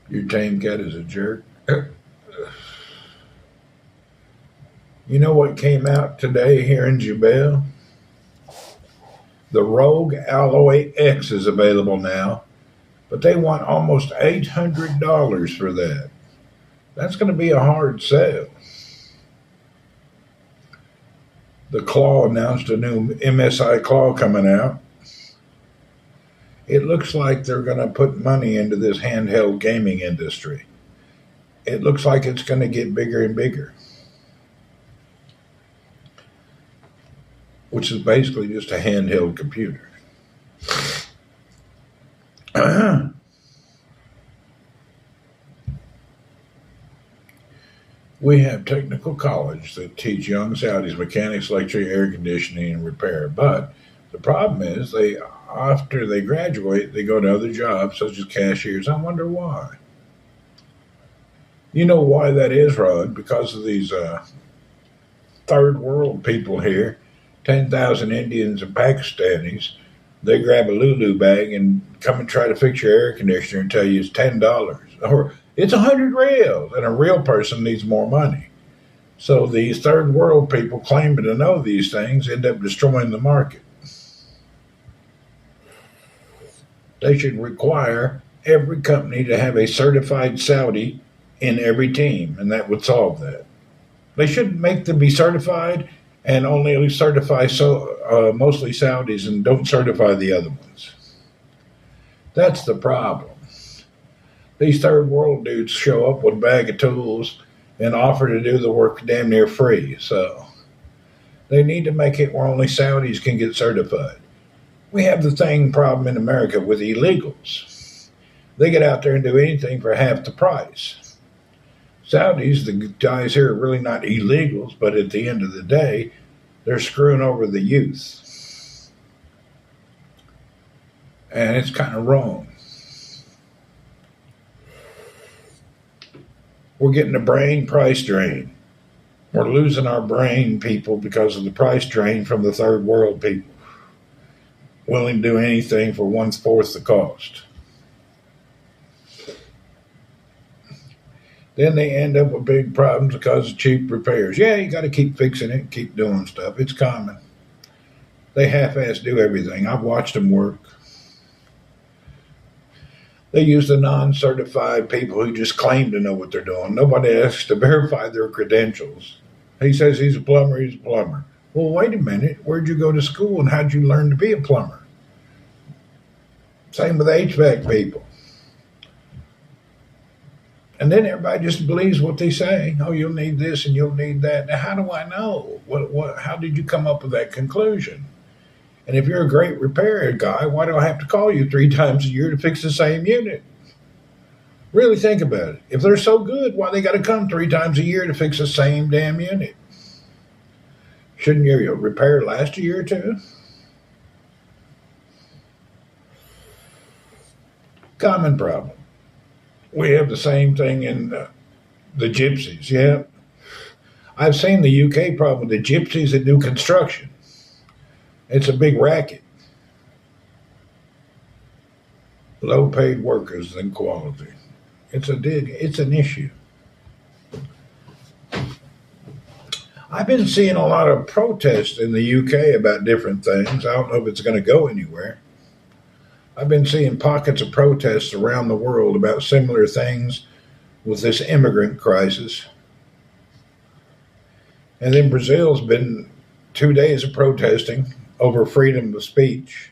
Your tame cat is a jerk. You know what came out today here in Jubel? The Rogue Alloy X is available now, but they want almost $800 for that. That's going to be a hard sell. The Claw announced a new MSI Claw coming out. It looks like they're going to put money into this handheld gaming industry. It looks like it's going to get bigger and bigger, which is basically just a handheld computer. We have technical college that teach young Saudis mechanics, electric, air conditioning, and repair. But the problem is after they graduate, they go to other jobs such as cashiers. I wonder why. You know why that is, Rod? Because of these third world people here, 10,000 Indians and Pakistanis. They grab a Lulu bag and come and try to fix your air conditioner and tell you it's $10 or it's 100 reals, and a real person needs more money. So these third world people claiming to know these things end up destroying the market. They should require every company to have a certified Saudi in every team, and that would solve that. They should make them be certified and only certify mostly Saudis and don't certify the other ones. That's the problem. These third world dudes show up with a bag of tools and offer to do the work damn near free. So they need to make it where only Saudis can get certified. We have the same problem in America with illegals. They get out there and do anything for half the price. Saudis, the guys here are really not illegals, but at the end of the day, they're screwing over the youth. And it's kind of wrong. We're getting a brain price drain. We're losing our brain, people, because of the price drain from the third world people. Willing to do anything for 1/4 the cost. Then they end up with big problems because of cheap repairs. Yeah, you got to keep fixing it, keep doing stuff. It's common. They half-ass do everything. I've watched them work. They use the non-certified people who just claim to know what they're doing. Nobody asks to verify their credentials. He says he's a plumber. He's a plumber. Well, wait a minute. Where'd you go to school and how'd you learn to be a plumber? Same with HVAC people. And then everybody just believes what they say. Oh, you'll need this and you'll need that. Now, how do I know? How did you come up with that conclusion? And if you're a great repair guy, why do I have to call you 3 times a year to fix the same unit? Really think about it. If they're so good, why they got to come 3 times a year to fix the same damn unit? Shouldn't your repair last a year or two? Common problem. We have the same thing in the gypsies, yeah. I've seen the UK problem with the gypsies that do construction. It's a big racket. Low paid workers and quality. It's an issue. I've been seeing a lot of protests in the UK about different things. I don't know if it's going to go anywhere. I've been seeing pockets of protests around the world about similar things with this immigrant crisis. And then Brazil's been 2 days of protesting over freedom of speech.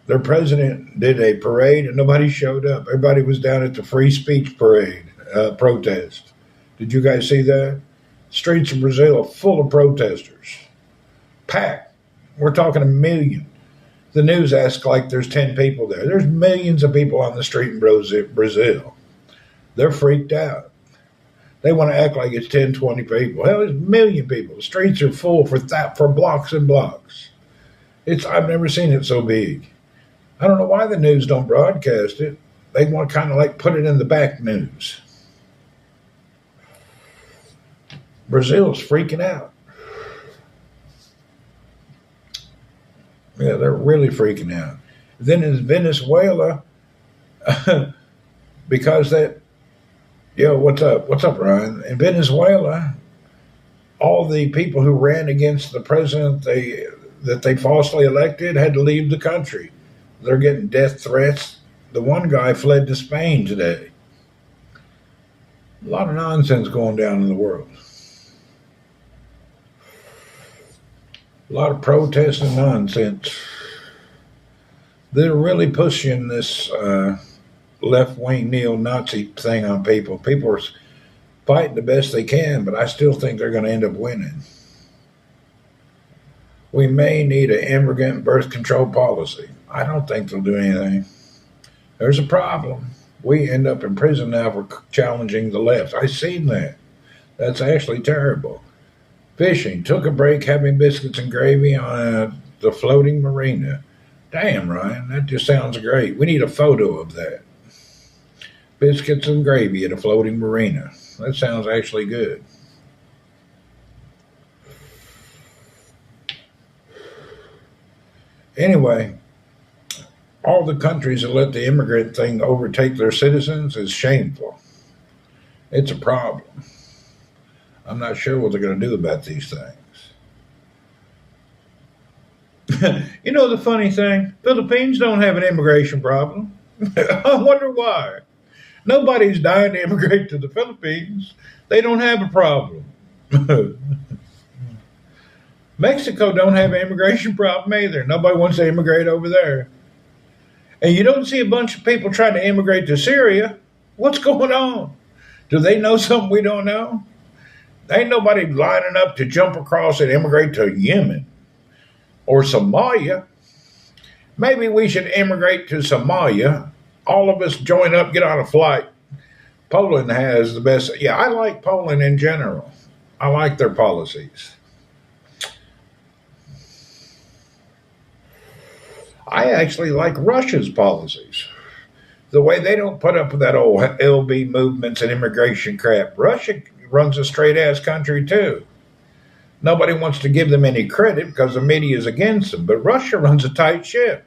Their president did a parade and nobody showed up. Everybody was down at the free speech parade protest. Did you guys see that? Streets of Brazil are full of protesters. Packed. We're talking a million. The news asks like there's 10 people there. There's millions of people on the street in Brazil. They're freaked out. They want to act like it's 10, 20 people. Hell, there's a million people. The streets are full for blocks and blocks. I've never seen it so big. I don't know why the news don't broadcast it. They want to kind of like put it in the back news. Brazil's freaking out. Yeah, they're really freaking out. Then in Venezuela, because what's up? What's up, Ryan? In Venezuela, all the people who ran against the president that they falsely elected had to leave the country. They're getting death threats. The one guy fled to Spain today. A lot of nonsense going down in the world. A lot of protests and nonsense. They're really pushing this left-wing neo-Nazi thing on people. People are fighting the best they can, but I still think they're going to end up winning. We may need an immigrant birth control policy. I don't think they'll do anything. There's a problem. We end up in prison now for challenging the left. I've seen that. That's actually terrible. Fishing. Took a break having biscuits and gravy on the floating marina. Damn, Ryan, that just sounds great. We need a photo of that. Biscuits and gravy at a floating marina. That sounds actually good. Anyway, all the countries that let the immigrant thing overtake their citizens is shameful. It's a problem. I'm not sure what they're going to do about these things. You know the funny thing? Philippines don't have an immigration problem. I wonder why. Nobody's dying to immigrate to the Philippines. They don't have a problem. Mexico don't have an immigration problem either. Nobody wants to immigrate over there. And you don't see a bunch of people trying to immigrate to Syria. What's going on? Do they know something we don't know? Ain't nobody lining up to jump across and immigrate to Yemen or Somalia. Maybe we should immigrate to Somalia. All of us join up, get on a flight. Poland has the best. Yeah, I like Poland in general. I like their policies. I actually like Russia's policies. The way they don't put up with that old LB movements and immigration crap. Russia runs a straight-ass country, too. Nobody wants to give them any credit because the media is against them, but Russia runs a tight ship.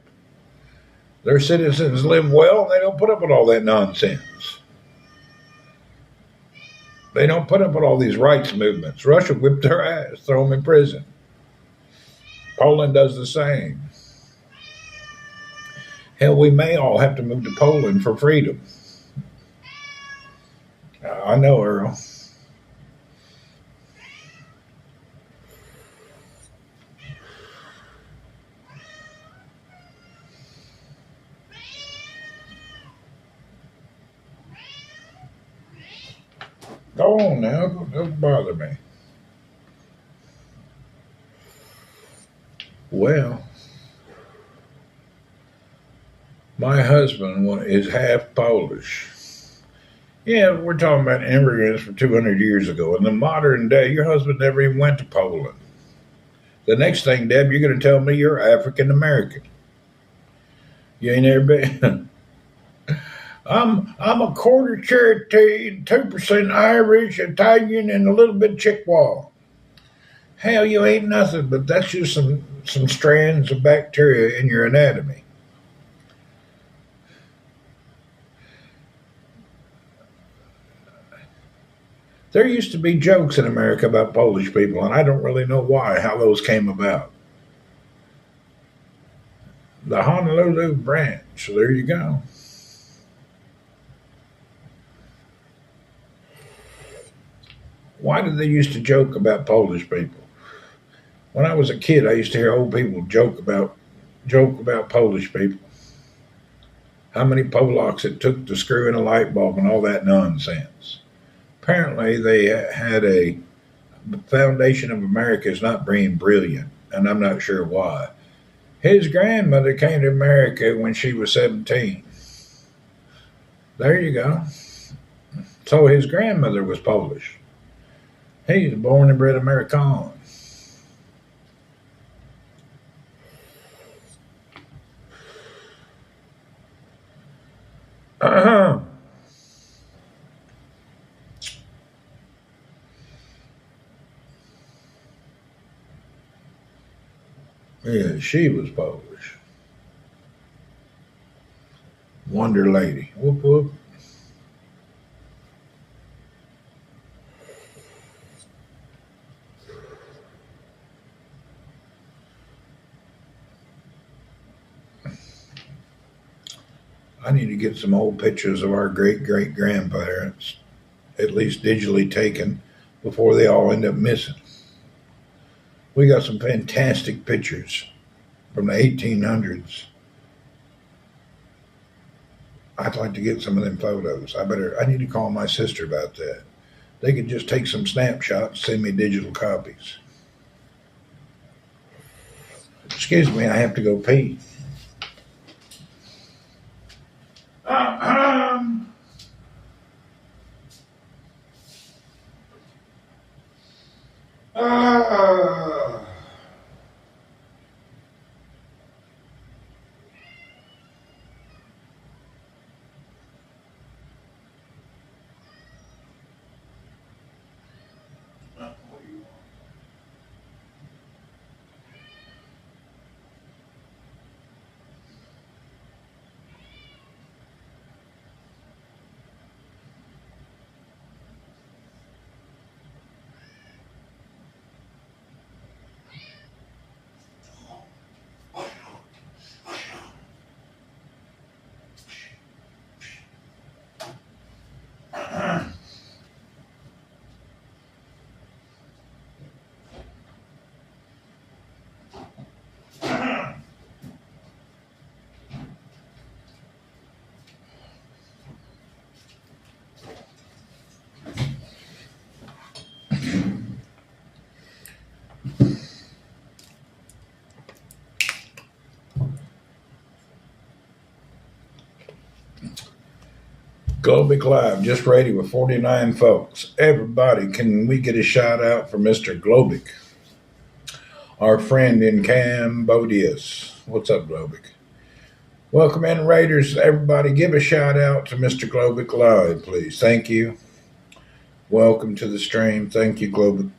Their citizens live well, and they don't put up with all that nonsense. They don't put up with all these rights movements. Russia whipped their ass, throw them in prison. Poland does the same. Hell, we may all have to move to Poland for freedom. I know, Earl. Go on now. Don't bother me. Well, my husband is half Polish. Yeah, we're talking about immigrants from 200 years ago. In the modern day, your husband never even went to Poland. The next thing, Deb, you're going to tell me you're African American. You ain't never been. I'm a quarter Cherokee, and 2% Irish, Italian, and a little bit Chippewa. Hell, you ain't nothing, but that's just some strands of bacteria in your anatomy. There used to be jokes in America about Polish people, and I don't really know how those came about. The Honolulu branch, so there you go. Why did they used to joke about Polish people? When I was a kid, I used to hear old people joke about Polish people. How many Polacks it took to screw in a light bulb and all that nonsense. Apparently, they had the foundation of America is not being brilliant, and I'm not sure why. His grandmother came to America when she was 17. There you go. So his grandmother was Polish. He's a born and bred American. Uh-huh. Yeah, she was Polish. Wonder Lady. Whoop whoop. I need to get some old pictures of our great great grandparents, at least digitally taken, before they all end up missing. We got some fantastic pictures from the 1800s. I'd like to get some of them photos. I need to call my sister about that. They could just take some snapshots, send me digital copies. Excuse me, I have to go pee. Uh, uh, Globic Live, just ready with 49 folks. Everybody, can we get a shout out for Mr. Globic, our friend in Cambodia? What's up, Globic? Welcome in, Raiders. Everybody, give a shout out to Mr. Globic Live, please. Thank you. Welcome to the stream. Thank you, Globic.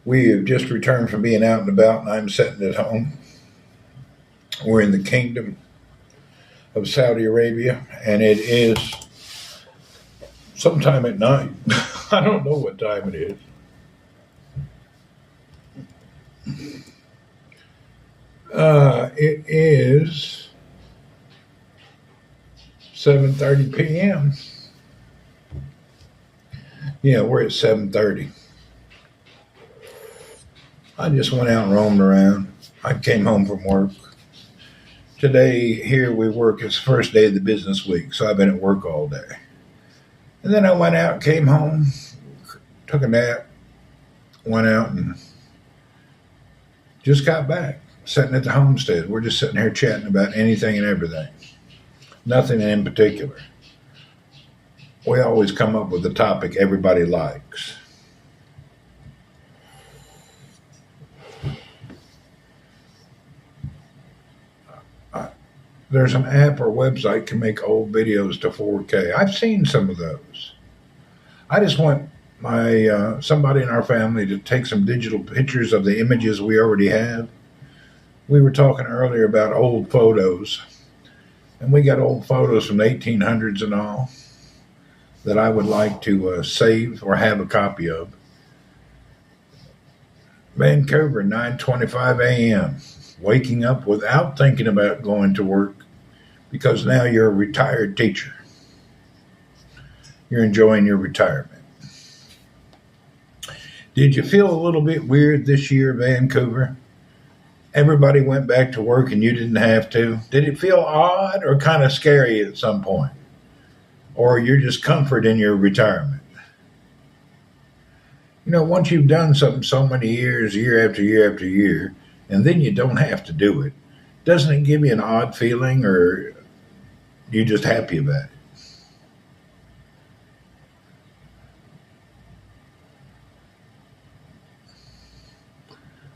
We have just returned from being out and about, and I'm sitting at home. We're in the kingdom of Saudi Arabia, and it is sometime at night. I don't know what time it is. It is 7:30 p.m. Yeah, we're at 7:30. I just went out and roamed around. I came home from work. Today, here we work. It's the first day of the business week, so I've been at work all day. And then I went out, came home, took a nap, went out, and just got back. Sitting at the homestead. We're just sitting here chatting about anything and everything. Nothing in particular. We always come up with a topic everybody likes. There's an app or website can make old videos to 4K. I've seen some of those. I just want my somebody in our family to take some digital pictures of the images we already have. We were talking earlier about old photos, and we got old photos from the 1800s and all that I would like to save or have a copy of. Vancouver, 9:25 a.m. Waking up without thinking about going to work because now you're a retired teacher. You're enjoying your retirement. Did you feel a little bit weird this year, Vancouver? Everybody went back to work and you didn't have to. Did it feel odd or kind of scary at some point? Or you're just comfort in your retirement? You know, once you've done something so many years, year after year after year, and then you don't have to do it, doesn't it give you an odd feeling, or you just happy about it?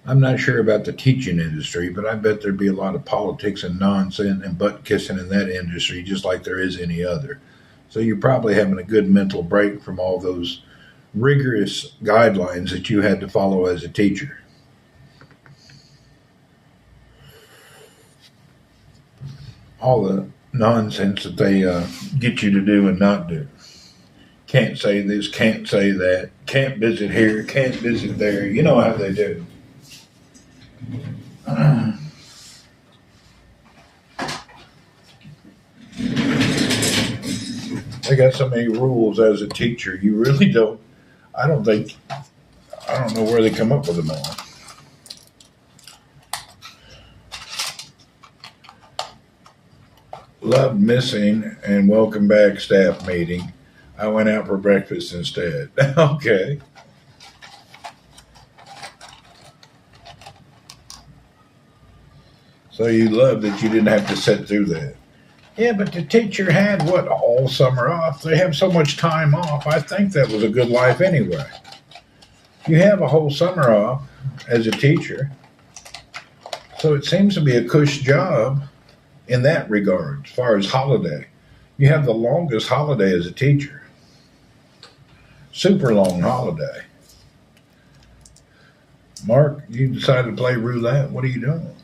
I'm not sure about the teaching industry, but I bet there'd be a lot of politics and nonsense and butt kissing in that industry, just like there is any other. So you're probably having a good mental break from all those rigorous guidelines that you had to follow as a teacher. All the nonsense that they get you to do and not do. Can't say this, can't say that, can't visit here, can't visit there. You know how they do. They got so many rules as a teacher. You really don't. I don't think. I don't know where they come up with them all. Loved missing and welcome back staff meeting. I went out for breakfast instead. Okay. So you love that you didn't have to sit through that. Yeah, but the teacher had what, all summer off? They have so much time off. I think that was a good life anyway. You have a whole summer off as a teacher. So it seems to be a cush job in that regard, as far as holiday. You have the longest holiday as a teacher. Super long holiday. Mark, you decided to play roulette. What are you doing?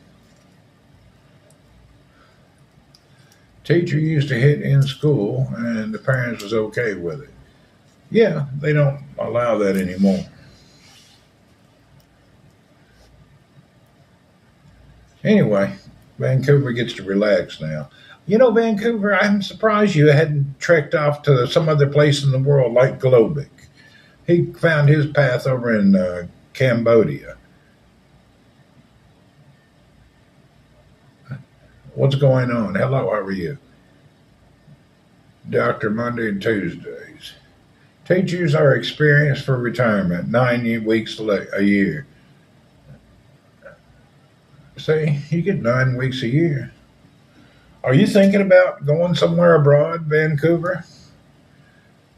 Teacher used to hit in school and the parents was okay with it. Yeah, they don't allow that anymore. Anyway, Vancouver gets to relax now. You know, Vancouver, I'm surprised you hadn't trekked off to some other place in the world like Globik. He found his path over in Cambodia. What's going on? Hello, how are you? Dr. Monday and Tuesdays. Teachers are experienced for retirement, 9 weeks a year. See, you get 9 weeks a year. Are you thinking about going somewhere abroad, Vancouver?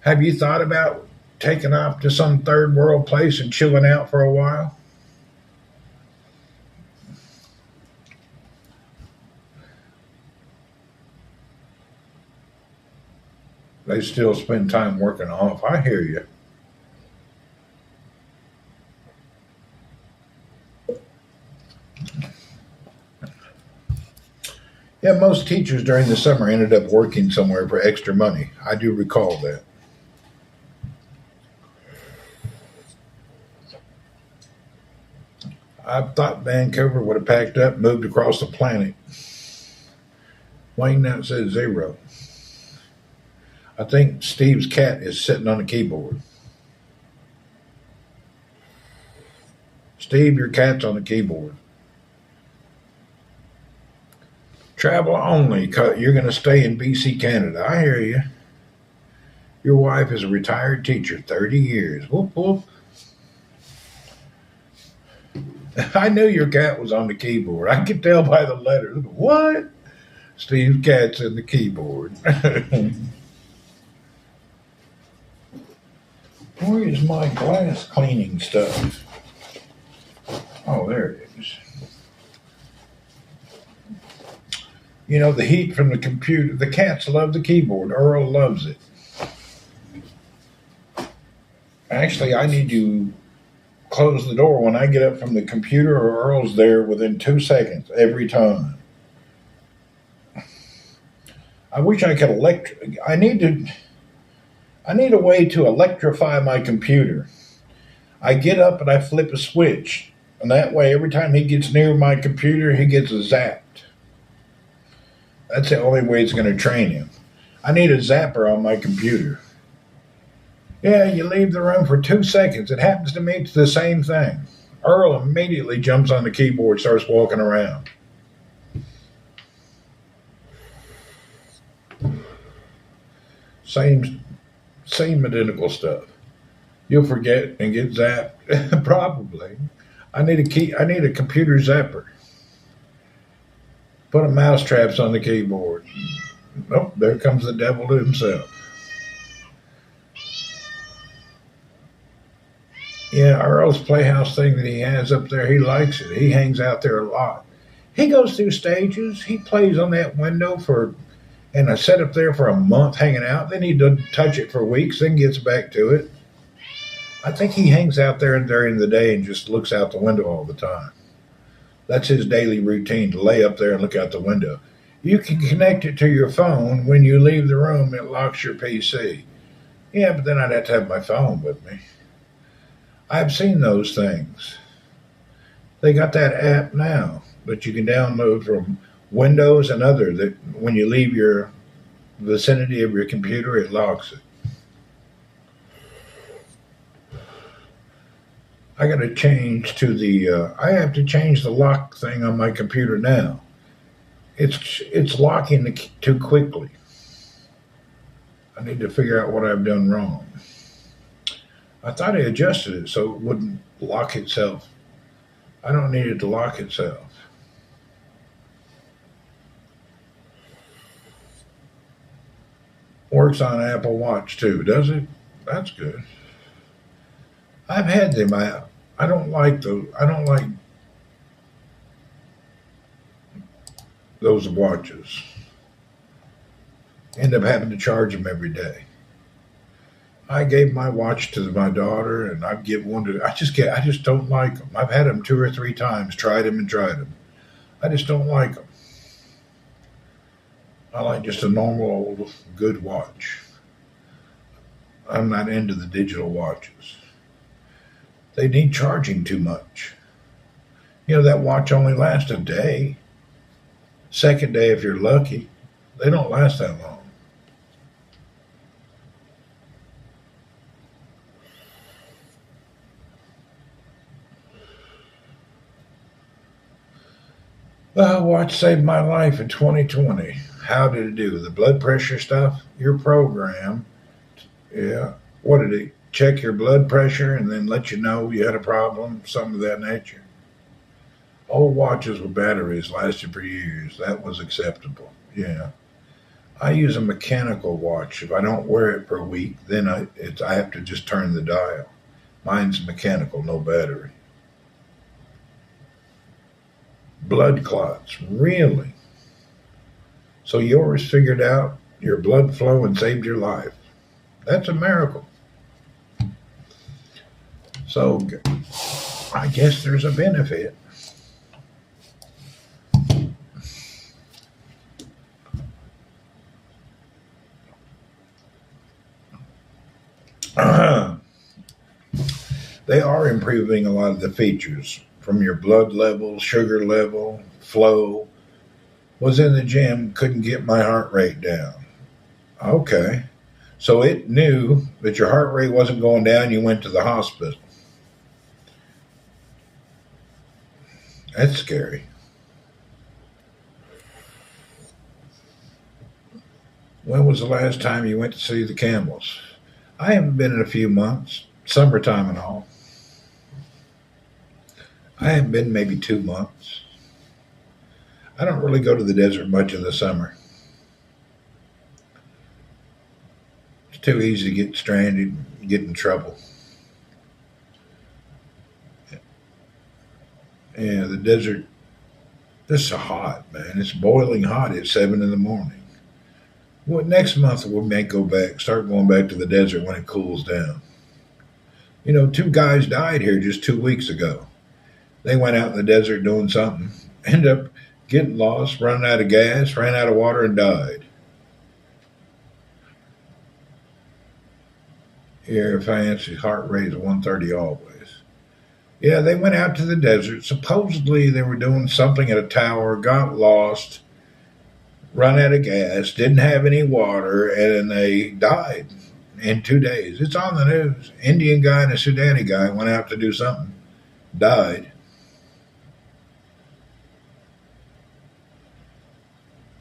Have you thought about taking off to some third world place and chilling out for a while? They still spend time working off. I hear you. Yeah, most teachers during the summer ended up working somewhere for extra money. I do recall that. I thought Vancouver would have packed up and moved across the planet. Wayne now says zero. I think Steve's cat is sitting on the keyboard. Steve, your cat's on the keyboard. Travel only. You're going to stay in BC, Canada. I hear you. Your wife is a retired teacher, 30 years. Whoop, whoop. I knew your cat was on the keyboard. I could tell by the letters. What? Steve's cat's in the keyboard. Where is my glass cleaning stuff? Oh, there it is. You know, the heat from the computer. The cats love the keyboard. Earl loves it. Actually, I need to close the door when I get up from the computer, or Earl's there within 2 seconds every time. I wish I could I need a way to electrify my computer. I get up and I flip a switch, and that way every time he gets near my computer, he gets zapped. That's the only way it's going to train him. I need a zapper on my computer. Yeah, you leave the room for 2 seconds. It happens to me. It's the same thing. Earl immediately jumps on the keyboard, starts walking around. Same identical stuff. You'll forget and get zapped. Probably. I need a computer zapper. Put a mousetraps on the keyboard. Oh, there comes the devil to himself. Yeah, Earl's playhouse thing that he has up there, he likes it. He hangs out there a lot. He goes through stages. He plays on that window and I set up there for a month hanging out. Then he doesn't touch it for weeks, then gets back to it. I think he hangs out there during the day and just looks out the window all the time. That's his daily routine, to lay up there and look out the window. You can connect it to your phone. When you leave the room, it locks your PC. Yeah, but then I'd have to have my phone with me. I've seen those things. They got that app now that you can download from Windows and other, that when you leave your vicinity of your computer, it locks it. I got to change to I have to change the lock thing on my computer now. It's locking too quickly. I need to figure out what I've done wrong. I thought I adjusted it so it wouldn't lock itself. I don't need it to lock itself. Works on Apple Watch too, does it? That's good. I've had them. I don't like those watches. End up having to charge them every day. I gave my watch to my daughter, and I've given one to. I just don't like them. I've had them 2 or 3 times, tried them. I just don't like them. I like just a normal old good watch. I'm not into the digital watches. They need charging too much. You know, that watch only lasts a day. Second day, if you're lucky. They don't last that long. Watch saved my life in 2020. How did it do? The blood pressure stuff? Your program. Yeah. What did it check your blood pressure and then let you know you had a problem? Something of that nature. Old watches with batteries lasted for years. That was acceptable. Yeah. I use a mechanical watch. If I don't wear it for a week, then I have to just turn the dial. Mine's mechanical, no battery. Blood clots, really? So yours figured out your blood flow and saved your life. That's a miracle. So I guess there's a benefit. They are improving a lot of the features, from your blood level, sugar level, flow. Was in the gym, couldn't get my heart rate down. Okay. So it knew that your heart rate wasn't going down, you went to the hospital. That's scary. When was the last time you went to see the Campbells? I haven't been in a few months, summertime and all. I haven't been maybe 2 months. I don't really go to the desert much in the summer. It's too easy to get stranded, get in trouble. Yeah, the desert, this is hot, man. It's boiling hot at 7 in the morning. Well, next month we may go back, start going back to the desert when it cools down. You know, two guys died here just 2 weeks ago. They went out in the desert doing something, ended up getting lost, running out of gas, ran out of water, and died. Here, fancy heart rate is 130 always. Yeah, they went out to the desert. Supposedly they were doing something at a tower, got lost, run out of gas, didn't have any water, and they died in 2 days. It's on the news. Indian guy and a Sudani guy went out to do something, died.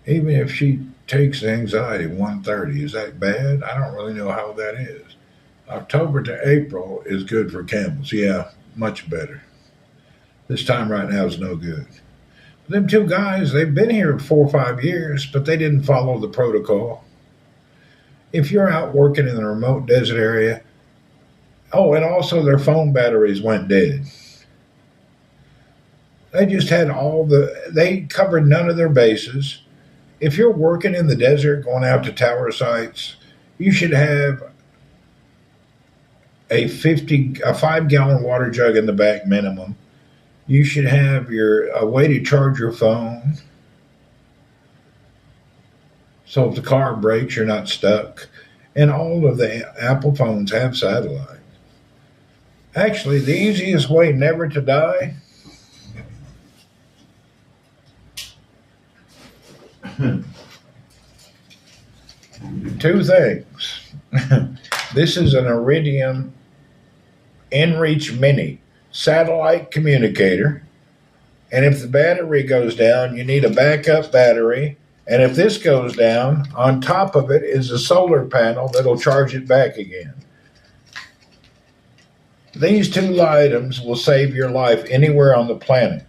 Even if she takes anxiety 130, is that bad? I don't really know how that is. October to April is good for camels. Yeah, much better. This time right now is no good. Them two guys, they've been here 4 or 5 years, but they didn't follow the protocol. If you're out working in the remote desert area, oh, and also their phone batteries went dead. They just had they covered none of their bases. If you're working in the desert, going out to tower sites, you should have a 5-gallon water jug in the back minimum. You should have a way to charge your phone. So if the car breaks, you're not stuck. And all of the Apple phones have satellite. Actually, the easiest way never to die two things. This is an Iridium InReach Mini satellite communicator. And if the battery goes down, you need a backup battery. And if this goes down, on top of it is a solar panel that'll charge it back again. These two items will save your life anywhere on the planet.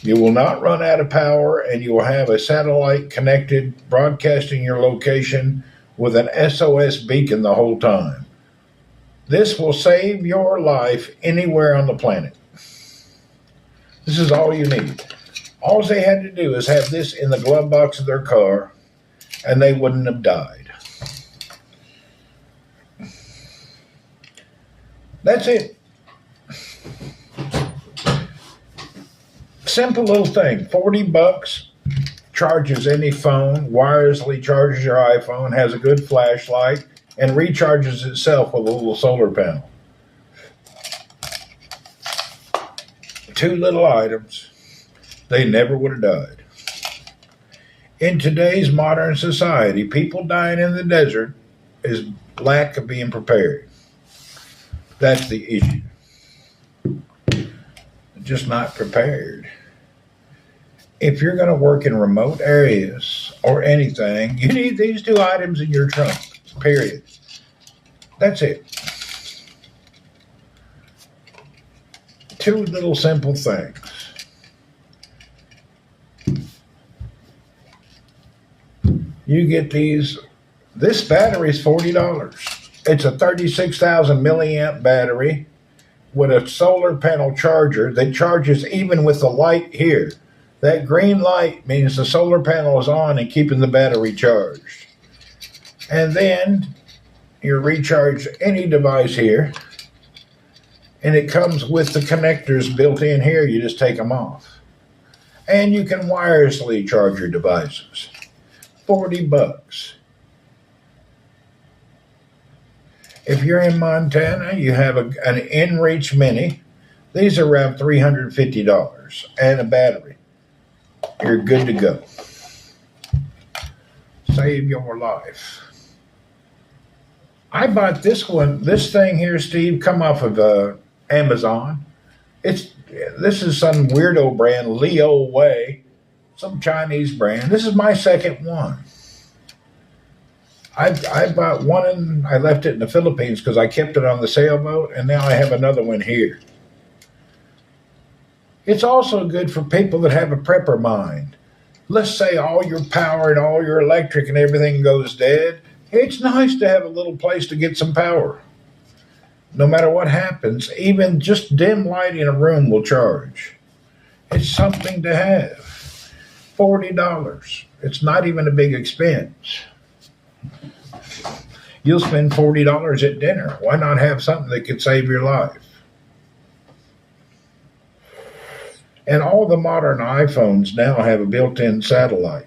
You will not run out of power, and you will have a satellite connected, broadcasting your location with an SOS beacon the whole time. This will save your life anywhere on the planet. This is all you need. All they had to do is have this in the glove box of their car, and they wouldn't have died. That's it. Simple little thing. $40 charges any phone, wirelessly charges your iPhone, has a good flashlight, and recharges itself with a little solar panel. Two little items. They never would have died. In today's modern society, people dying in the desert is lack of being prepared. That's the issue. Just not prepared. If you're going to work in remote areas or anything, you need these two items in your trunk, period. That's it. Two little simple things. You get these. This battery is $40. It's a 36,000 milliamp battery with a solar panel charger that charges even with the light here. That green light means the solar panel is on and keeping the battery charged. And then you recharge any device here, and it comes with the connectors built in here. You just take them off. And you can wirelessly charge your devices. $40. If you're in Montana, you have an InReach Mini. These are around $350 and a battery. You're good to go. Save your life. I bought this thing here, Steve, come off of Amazon. This is some weirdo brand, Leo Way, some Chinese brand. This is my second one. I bought one and I left it in the Philippines because I kept it on the sailboat, and now I have another one here. It's also good for people that have a prepper mind. Let's say all your power and all your electric and everything goes dead. It's nice to have a little place to get some power. No matter what happens, even just dim light in a room will charge. It's something to have. $40. It's not even a big expense. You'll spend $40 at dinner. Why not have something that could save your life? And all the modern iPhones now have a built-in satellite.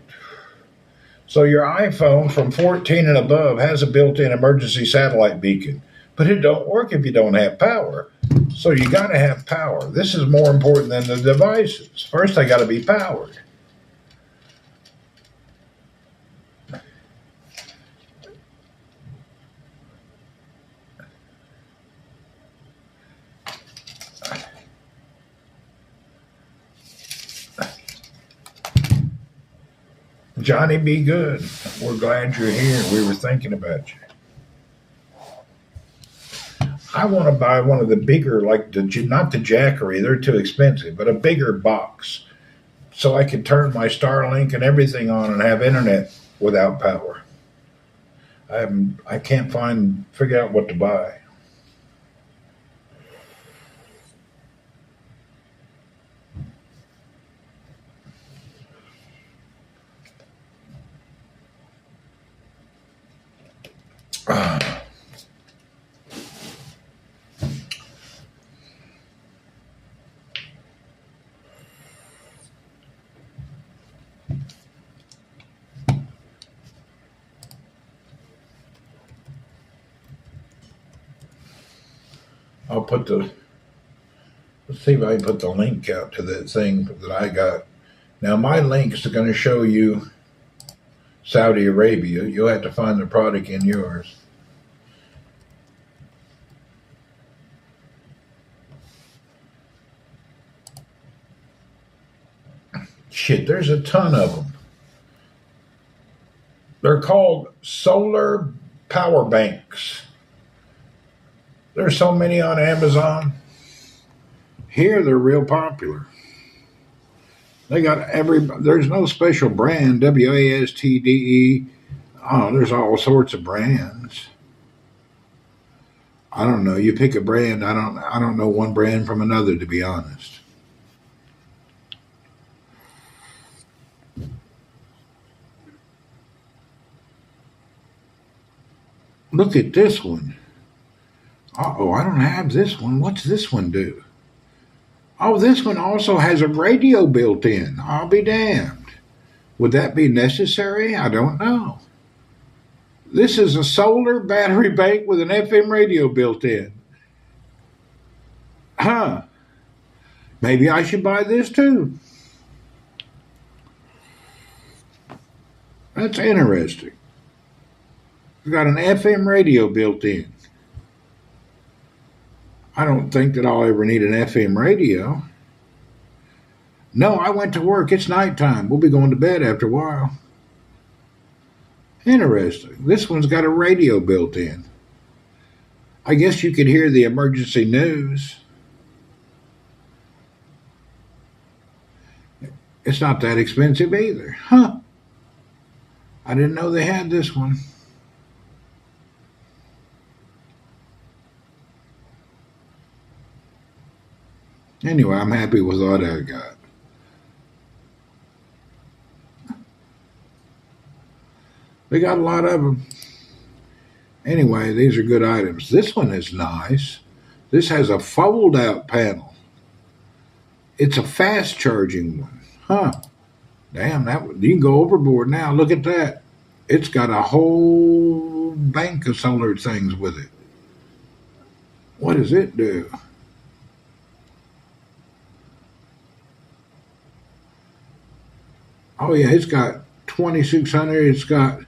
So your iPhone from 14 and above has a built-in emergency satellite beacon. But it don't work if you don't have power. So you got to have power. This is more important than the devices. First, they got to be powered. Johnny, be good. We're glad you're here. We were thinking about you. I want to buy one of the bigger, like not the Jackery, they're too expensive, but a bigger box so I can turn my Starlink and everything on and have internet without power. I can't figure out what to buy. I'll put let's see if I can put the link out to that thing that I got. Now, my links are going to show you Saudi Arabia. You'll have to find the product in yours. Shit, there's a ton of them. They're called solar power banks. There's so many on Amazon. Here, they're real popular. They got there's no special brand, WASTDE. Oh, there's all sorts of brands. I don't know. You pick a brand. I don't know one brand from another, to be honest. Look at this one. Uh-oh, I don't have this one. What's this one do? Oh, this one also has a radio built in. I'll be damned. Would that be necessary? I don't know. This is a solar battery bank with an FM radio built in. Huh. Maybe I should buy this too. That's interesting. It's got an FM radio built in. I don't think that I'll ever need an FM radio. No, I went to work. It's nighttime. We'll be going to bed after a while. Interesting. This one's got a radio built in. I guess you could hear the emergency news. It's not that expensive either. Huh. I didn't know they had this one. Anyway, I'm happy with what I got. They got a lot of them. Anyway, these are good items. This one is nice. This has a fold-out panel. It's a fast-charging one. Huh. Damn, you can go overboard now. Look at that. It's got a whole bank of solar things with it. What does it do? Oh, yeah, it's got 2,600. It's got,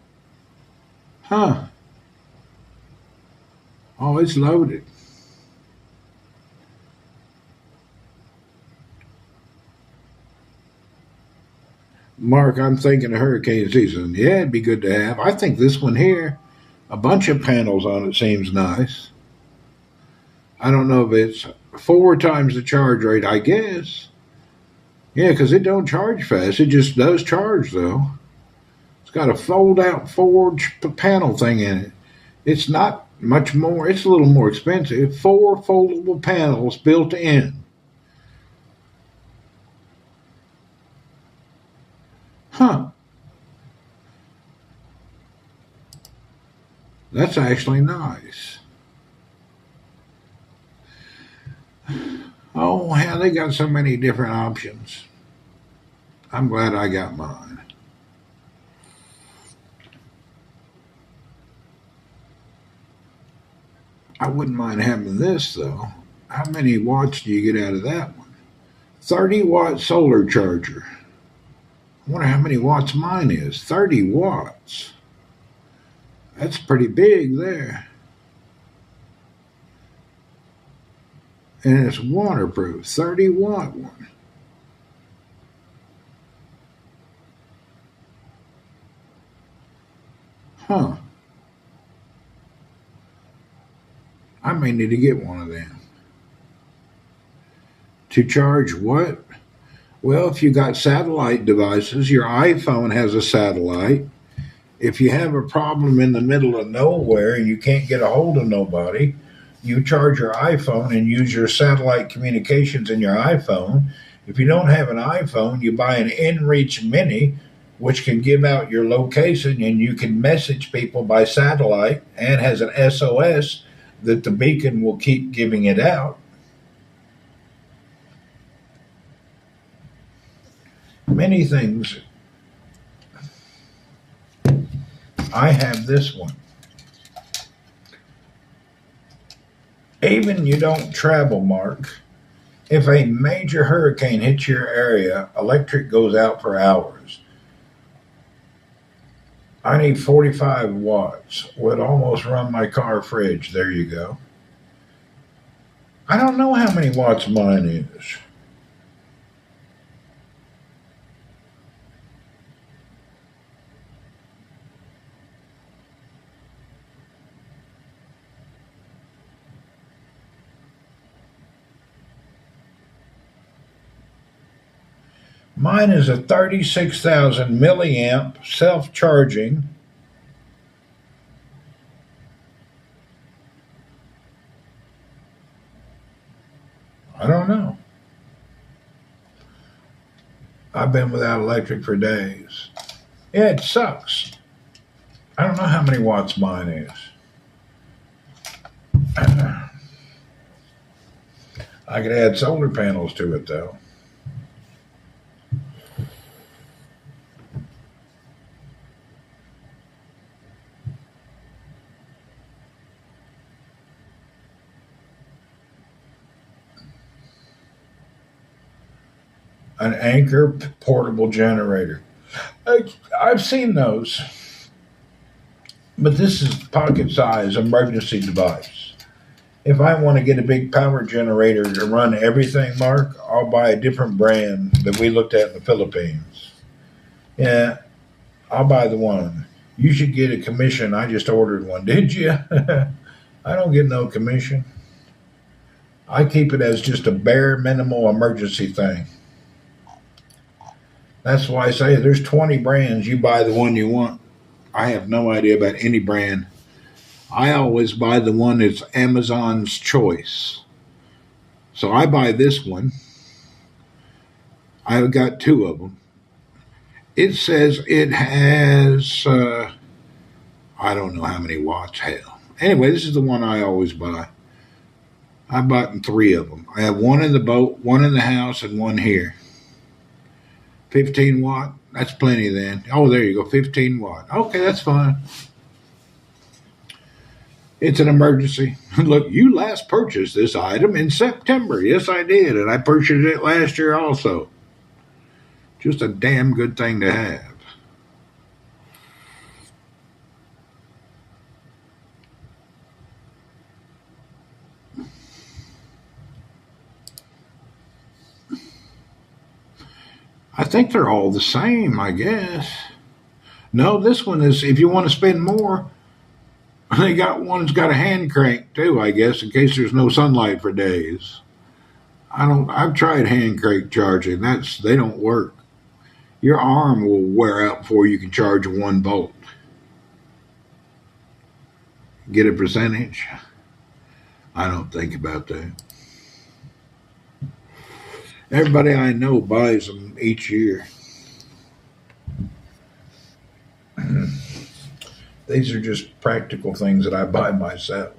huh. Oh, it's loaded. Mark, I'm thinking of hurricane season. Yeah, it'd be good to have. I think this one here A bunch of panels on it seems nice. I don't know if it's 4 times the charge rate, I guess. Yeah, because it don't charge fast. It just does charge, though. It's got a fold-out forge panel thing in it. It's not much more. It's a little more expensive. 4 foldable panels built in. Huh. That's actually nice. Oh, yeah, they got so many different options. I'm glad I got mine. I wouldn't mind having this, though. How many watts do you get out of that one? 30-watt solar charger. I wonder how many watts mine is. 30 watts. That's pretty big there. And it's waterproof. 30-watt one. Huh. I may need to get one of them. To charge what? Well, if you got satellite devices, your iPhone has a satellite. If you have a problem in the middle of nowhere and you can't get a hold of nobody, you charge your iPhone and use your satellite communications in your iPhone. If you don't have an iPhone, you buy an InReach Mini, which can give out your location and you can message people by satellite and has an SOS that the beacon will keep giving it out. Many things. I have this one. Even you don't travel, Mark. If a major hurricane hits your area, electric goes out for hours. I need 45 watts. Would almost run my car fridge. There you go. I don't know how many watts mine is. Mine is a 36,000 milliamp self-charging. I don't know. I've been without electric for days. Yeah, it sucks. I don't know how many watts mine is. I could add solar panels to it, though. An Anchor portable generator. I've seen those, but this is pocket size emergency device. If I want to get a big power generator to run everything, Mark, I'll buy a different brand that we looked at in the Philippines. Yeah, I'll buy the one. You should get a commission. I just ordered one. Did you? I don't get no commission. I keep it as just a bare minimal emergency thing. That's why I say there's 20 brands. You buy the one you want. I have no idea about any brand. I always buy the one that's Amazon's choice. So I buy this one. I've got 2 of them. It says it has, I don't know how many watts. Hell. Anyway, this is the one I always buy. I bought 3 of them. I have one in the boat, one in the house, and one here. 15 watt. That's plenty then. Oh, there you go. 15 watt. Okay, that's fine. It's an emergency. Look, you last purchased this item in September. Yes, I did. And I purchased it last year also. Just a damn good thing to have. I think they're all the same, I guess. No, this one is, if you want to spend more, They got one that's got a hand crank too, I guess, in case there's no sunlight for days. I've tried hand crank charging. They don't work. Your arm will wear out before you can charge 1 volt. Get a percentage? I don't think about that. Everybody I know buys them each year. These are just practical things that I buy myself.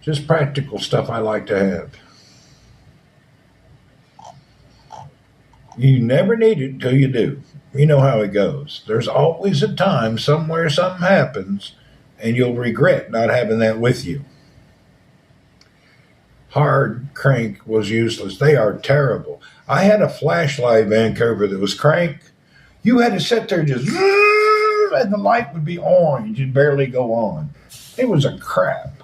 Just practical stuff I like to have. You never need it until you do. You know how it goes. There's always a time somewhere something happens and you'll regret not having that with you. Hard crank was useless. They are terrible. I had a flashlight in Vancouver that was crank. You had to sit there just, and the light would be orange. You'd barely go on. It was a crap.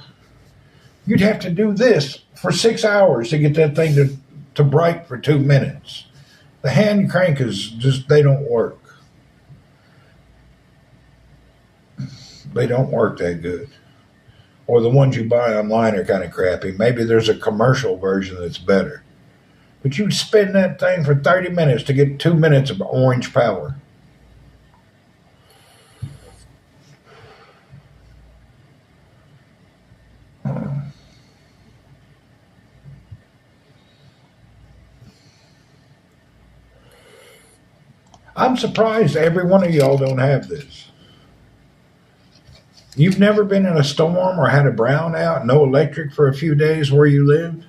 You'd have to do this for 6 hours to get that thing to bright for 2 minutes. The hand crank is just, they don't work. They don't work that good. Or the ones you buy online are kind of crappy. Maybe there's a commercial version that's better. But you'd spin that thing for 30 minutes to get 2 minutes of orange power. I'm surprised every one of y'all don't have this. You've never been in a storm or had a brownout, no electric for a few days where you live?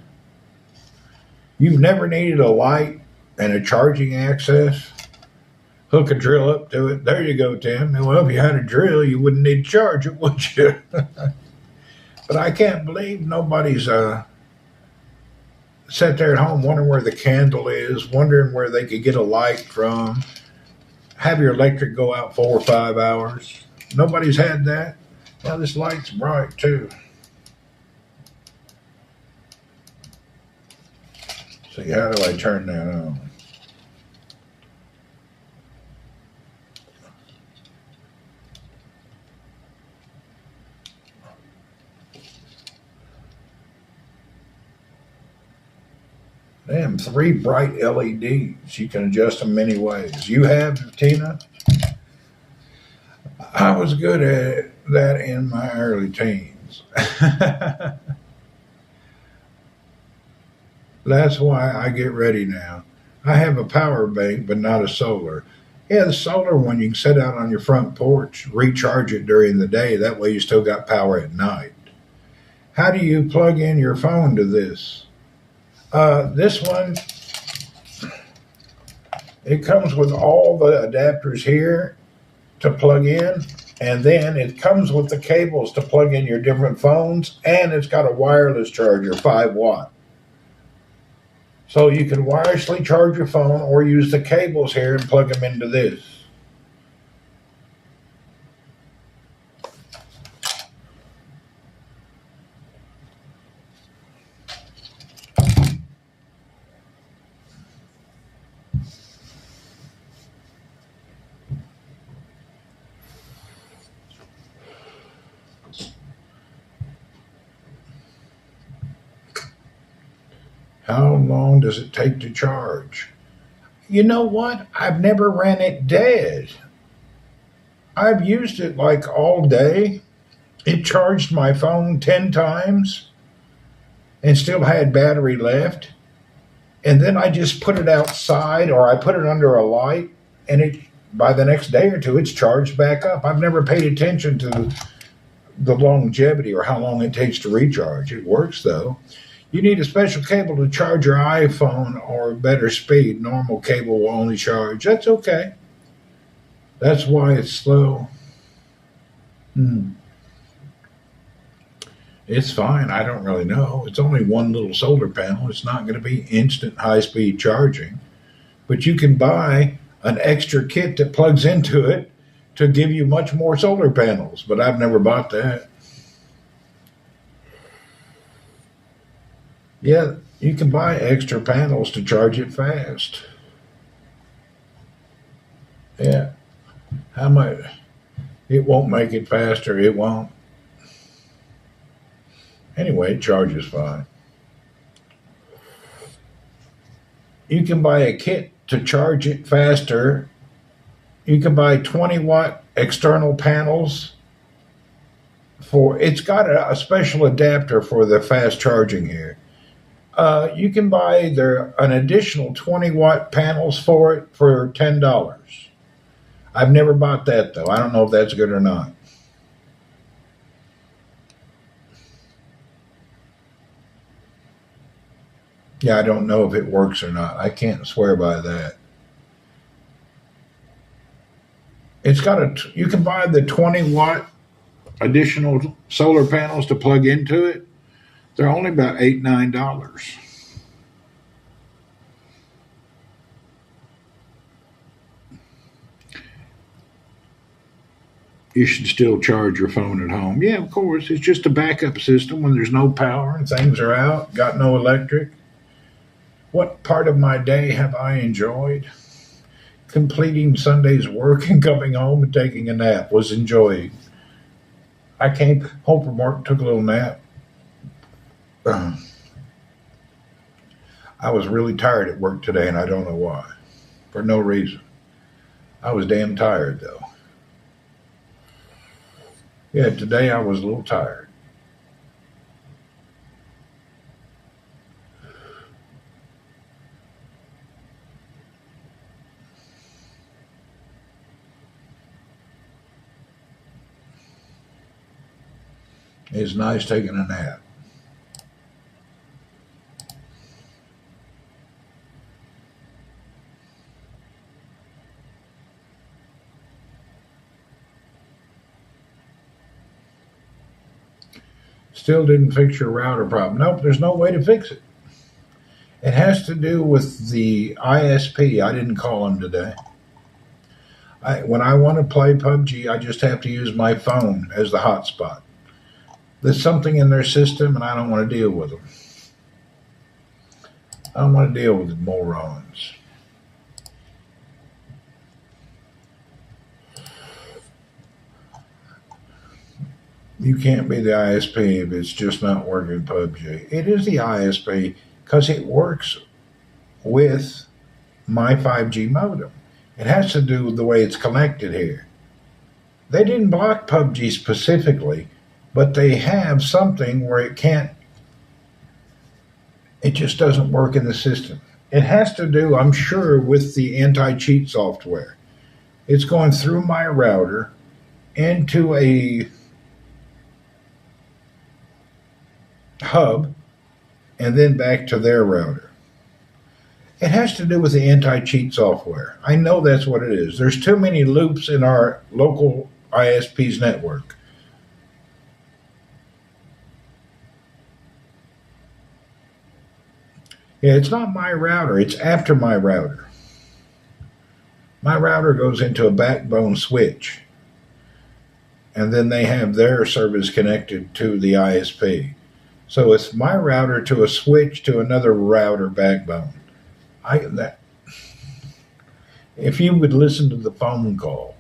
You've never needed a light and a charging access? Hook a drill up to it. There you go, Tim. Well, if you had a drill, you wouldn't need to charge it, would you? But I can't believe nobody's sat there at home wondering where the candle is, wondering where they could get a light from, have your electric go out 4 or 5 hours. Nobody's had that. Well, this light's bright too. See, how do I turn that on? Damn, 3 bright LEDs. You can adjust them many ways. You have, Tina? I was good at that in my early teens. That's why I get ready now. I have a power bank, but not a solar. Yeah, the solar one you can set out on your front porch, recharge it during the day. That way you still got power at night. How do you plug in your phone to this? This one, it comes with all the adapters here to plug in, and then it comes with the cables to plug in your different phones, and it's got a wireless charger, 5 watt. So you can wirelessly charge your phone or use the cables here and plug them into this. How long does it take to charge? You know what? I've never ran it dead. I've used it like all day. It charged my phone 10 times and still had battery left. And then I just put it outside or I put it under a light, and it by the next day or two, it's charged back up. I've never paid attention to the longevity or how long it takes to recharge. It works, though. You need a special cable to charge your iPhone or better speed. Normal cable will only charge. That's okay. That's why it's slow. It's fine. I don't really know. It's only one little solar panel. It's not going to be instant high-speed charging. But you can buy an extra kit that plugs into it to give you much more solar panels. But I've never bought that. Yeah, you can buy extra panels to charge it fast. Yeah. How much? It won't make it faster. It won't. Anyway, it charges fine. You can buy a kit to charge it faster. You can buy 20-watt external panels for. It's got a special adapter for the fast charging here. You can buy an additional 20-watt panels for it for $10. I've never bought that though. I don't know if that's good or not. Yeah, I don't know if it works or not. I can't swear by that. It's got you can buy the 20-watt additional solar panels to plug into it. They're only about $8, $9. You should still charge your phone at home. Yeah, of course. It's just a backup system when there's no power and things are out, got no electric. What part of my day have I enjoyed? Completing Sunday's work and coming home and taking a nap was enjoying. I came home from work, took a little nap. I was really tired at work today, and I don't know why. For no reason. I was damn tired, though. Yeah, today I was a little tired. It's nice taking a nap. Still didn't fix your router problem. Nope, there's no way to fix it. It has to do with the ISP. I didn't call him today. When I want to play PUBG, I just have to use my phone as the hotspot. There's something in their system, and I don't want to deal with them. I don't want to deal with the morons. You can't be the ISP if it's just not working PUBG. It is the ISP because it works with my 5G modem. It has to do with the way it's connected here. They didn't block PUBG specifically, but they have something where it just doesn't work in the system. It has to do, I'm sure, with the anti-cheat software. It's going through my router into a hub and then back to their router. It has to do with the anti-cheat software. I know that's what it is. There's too many loops in our local ISP's network. Yeah, it's not my router. It's after my router. My router goes into a backbone switch, and then they have their service connected to the ISP. So it's my router to a switch to another router backbone. If you would listen to the phone call,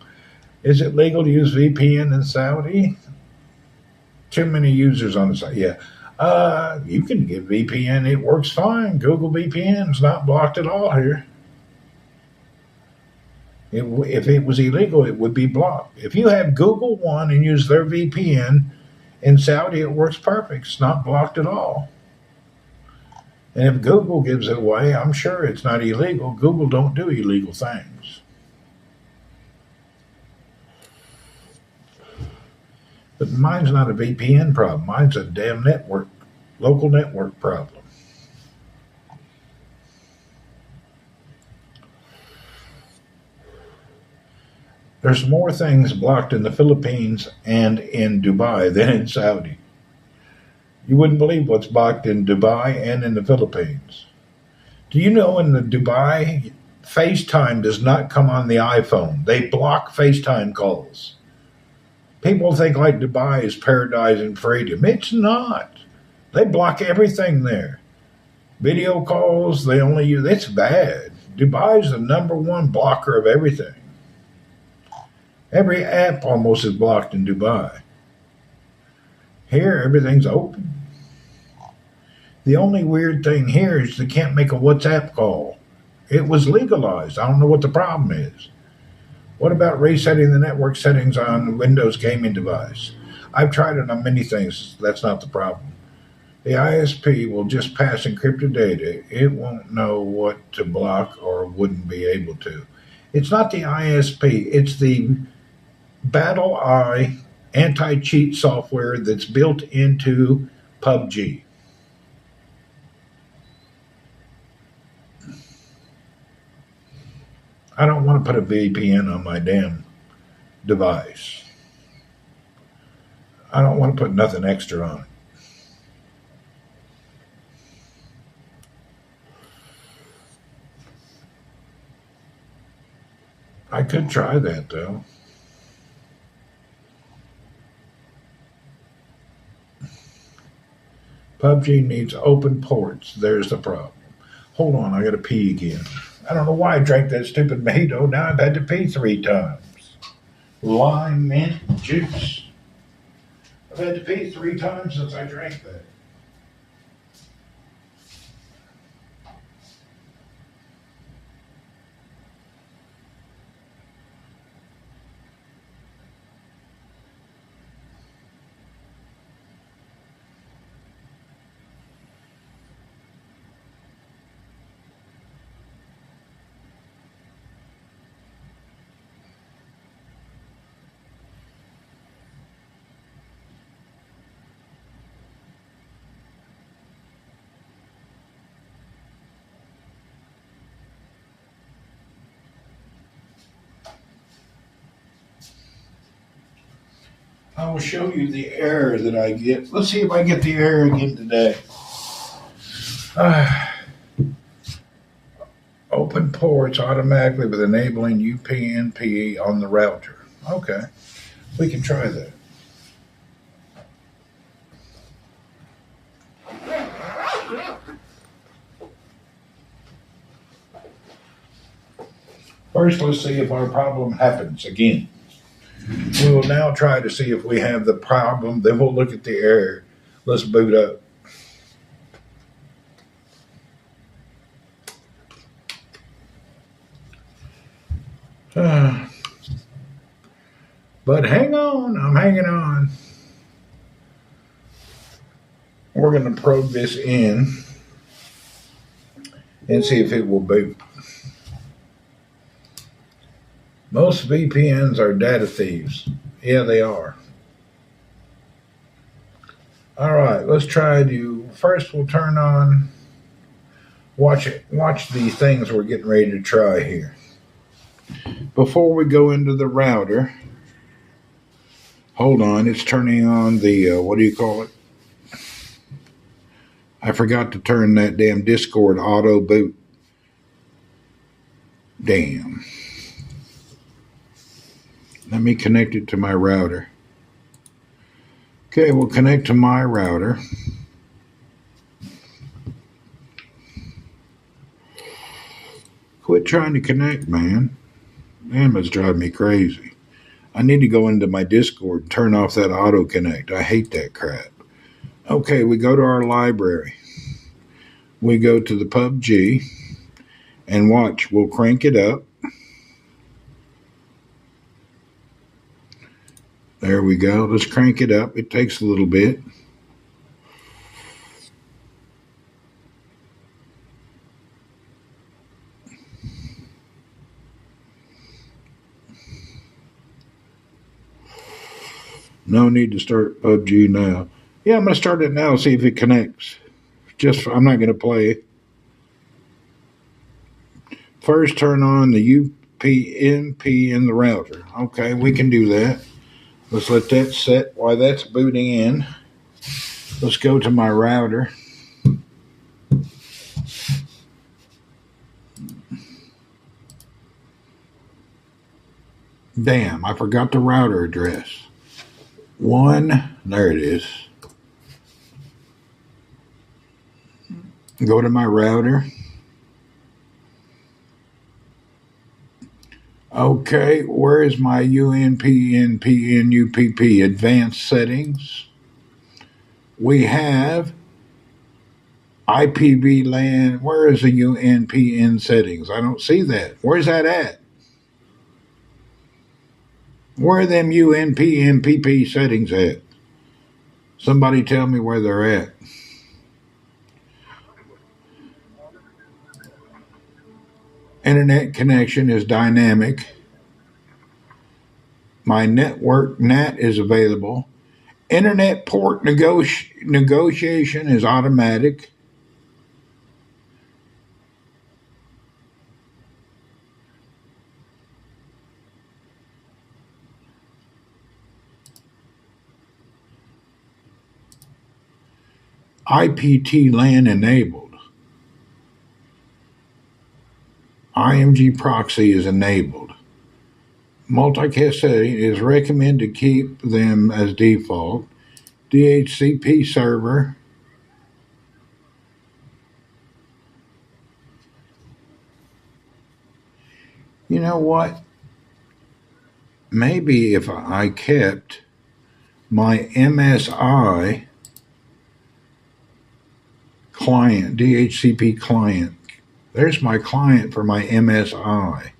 is it legal to use VPN in Saudi? Too many users on the site. Yeah. You can get VPN. It works fine. Google VPN is not blocked at all here. If it was illegal, it would be blocked. If you have Google One and use their VPN in Saudi, it works perfect. It's not blocked at all. And if Google gives it away, I'm sure it's not illegal. Google don't do illegal things. But mine's not a VPN problem. Mine's a damn local network problem. There's more things blocked in the Philippines and in Dubai than in Saudi. You wouldn't believe what's blocked in Dubai and in the Philippines. Do you know in the Dubai, FaceTime does not come on the iPhone. They block FaceTime calls. People think like Dubai is paradise and freedom. It's not. They block everything there. Video calls, they only use, it's bad. Dubai's the number one blocker of everything. Every app almost is blocked in Dubai. Here, everything's open. The only weird thing here is they can't make a WhatsApp call. It was legalized. I don't know what the problem is. What about resetting the network settings on the Windows gaming device? I've tried it on many things. That's not the problem. The ISP will just pass encrypted data. It won't know what to block or wouldn't be able to. It's not the ISP, it's the Battle Eye anti cheat software that's built into PUBG. I don't want to put a VPN on my damn device. I don't want to put nothing extra on it. I could try that though. PUBG needs open ports. There's the problem. Hold on, I gotta pee again. I don't know why I drank that stupid Mojito. Now I've had to pee 3 times. Lime mint juice. I've had to pee 3 times since I drank that. I will show you the error that I get. Let's see if I get the error again today. Open ports automatically with enabling UPnP on the router. Okay, we can try that. First, let's see if our problem happens again. We will now try to see if we have the problem. Then we'll look at the error. Let's boot up. But hang on, I'm hanging on. We're going to probe this in and see if it will boot. Most VPNs are data thieves. Yeah, they are. All right, let's try to. First, we'll turn on. Watch the things we're getting ready to try here. Before we go into the router, hold on. It's turning on the what do you call it? I forgot to turn that damn Discord auto boot. Damn. Let me connect it to my router. Okay, we'll connect to my router. Quit trying to connect, man. Damn, it's driving me crazy. I need to go into my Discord and turn off that auto connect. I hate that crap. Okay, we go to our library. We go to the PUBG and watch. We'll crank it up. There we go. Let's crank it up. It takes a little bit. No need to start PUBG now. Yeah, I'm going to start it now, see if it connects. I'm not going to play it. First, turn on the UPnP in the router. Okay, we can do that. Let's let that set while that's booting in. Let's go to my router. Damn, I forgot the router address. There it is. Go to my router. Okay, where is my UNPNPNUPP advanced settings? We have IPv LAN. Where is the UNPN settings? I don't see that. Where's that at? Where are them UNPNPP settings at? Somebody tell me where they're at. Internet connection is dynamic. My network NAT is available. Internet port negotiation is automatic. IPT LAN enabled. IMG proxy is enabled. Multicast setting is recommended to keep them as default. DHCP server. You know what? Maybe if I kept my MSI client, DHCP client, there's my client for my MSI.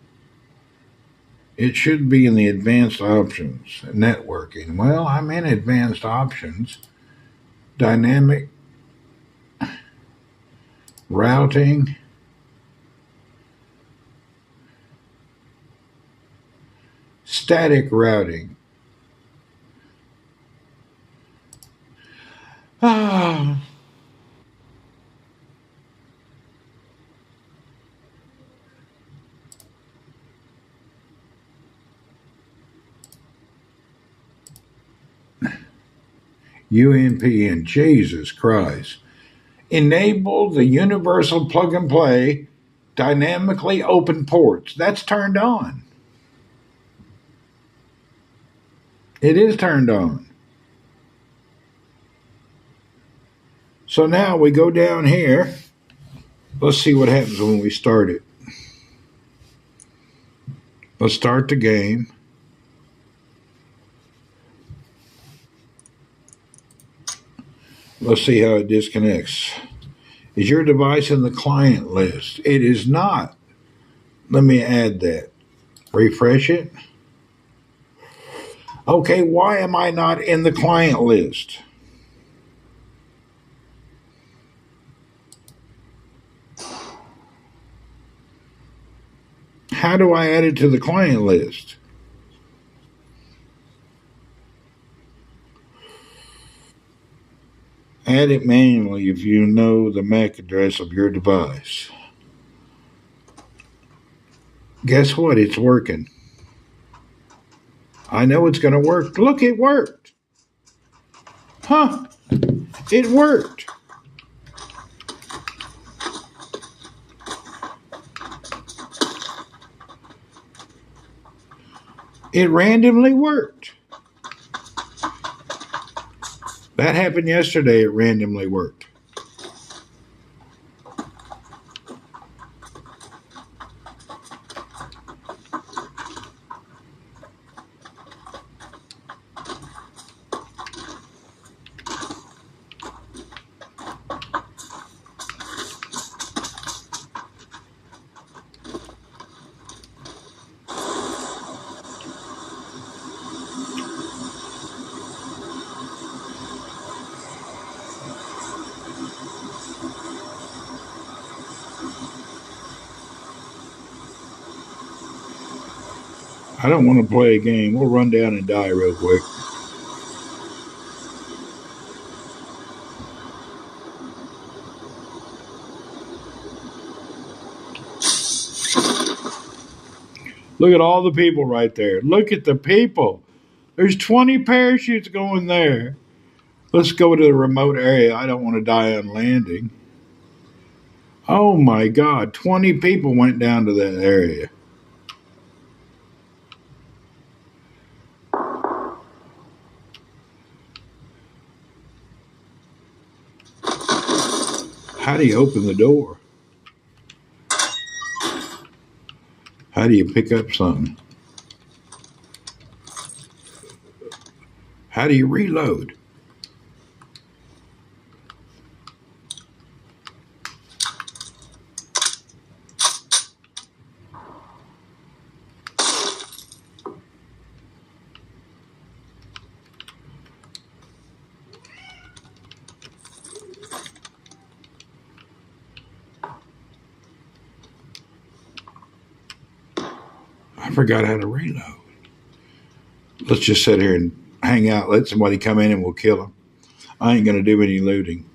It should be in the advanced options, networking. Well, I'm in advanced options, dynamic routing, static routing. Ah. UNPN, Jesus Christ. Enable the universal plug and play dynamically open ports. That's turned on. It is turned on. So now we go down here. Let's see what happens when we start it. Let's start the game. Let's see how it disconnects. Is your device in the client list? It is not. Let me add that. Refresh it. Okay, why am I not in the client list? How do I add it to the client list? Add it manually if you know the MAC address of your device. Guess what? It's working. I know it's going to work. Look, it worked. Huh? It worked. It randomly worked. That happened yesterday. It randomly worked. I don't want to play a game. We'll run down and die real quick. Look at all the people right there. Look at the people. There's 20 parachutes going there. Let's go to the remote area. I don't want to die on landing. Oh my God, 20 people went down to that area. How do you open the door? How do you pick up something? How do you reload? I forgot how to reload. Let's just sit here and hang out. Let somebody come in and we'll kill them. I ain't going to do any looting.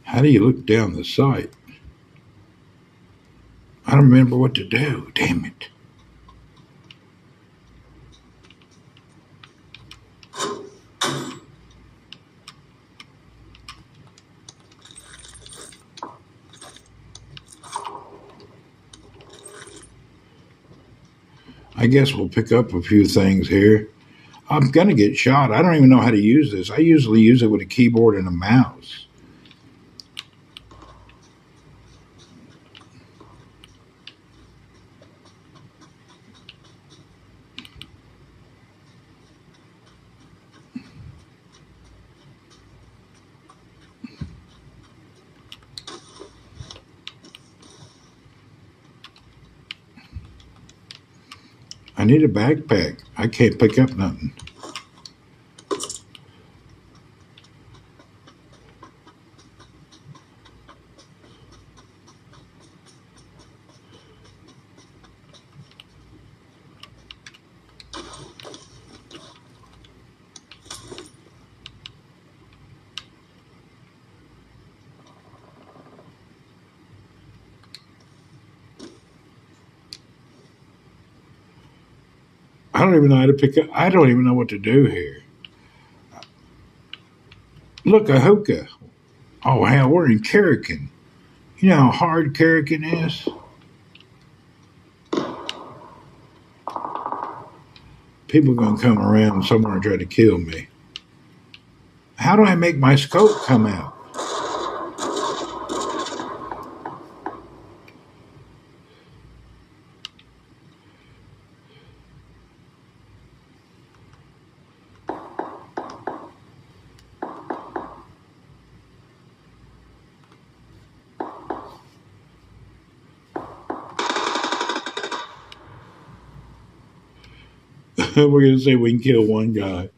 How do you look down the sight? I don't remember what to do. Damn it. I guess we'll pick up a few things here. I'm going to get shot. I don't even know how to use this. I usually use it with a keyboard and a mouse. I need a backpack. I can't pick up nothing. I don't even know how to pick up. I don't even know what to do here. Look, a hookah. Oh, hell, we're in Kerrigan. You know how hard Kerrigan is? People are going to come around somewhere and try to kill me. How do I make my scope come out? We're going to say we can kill one guy.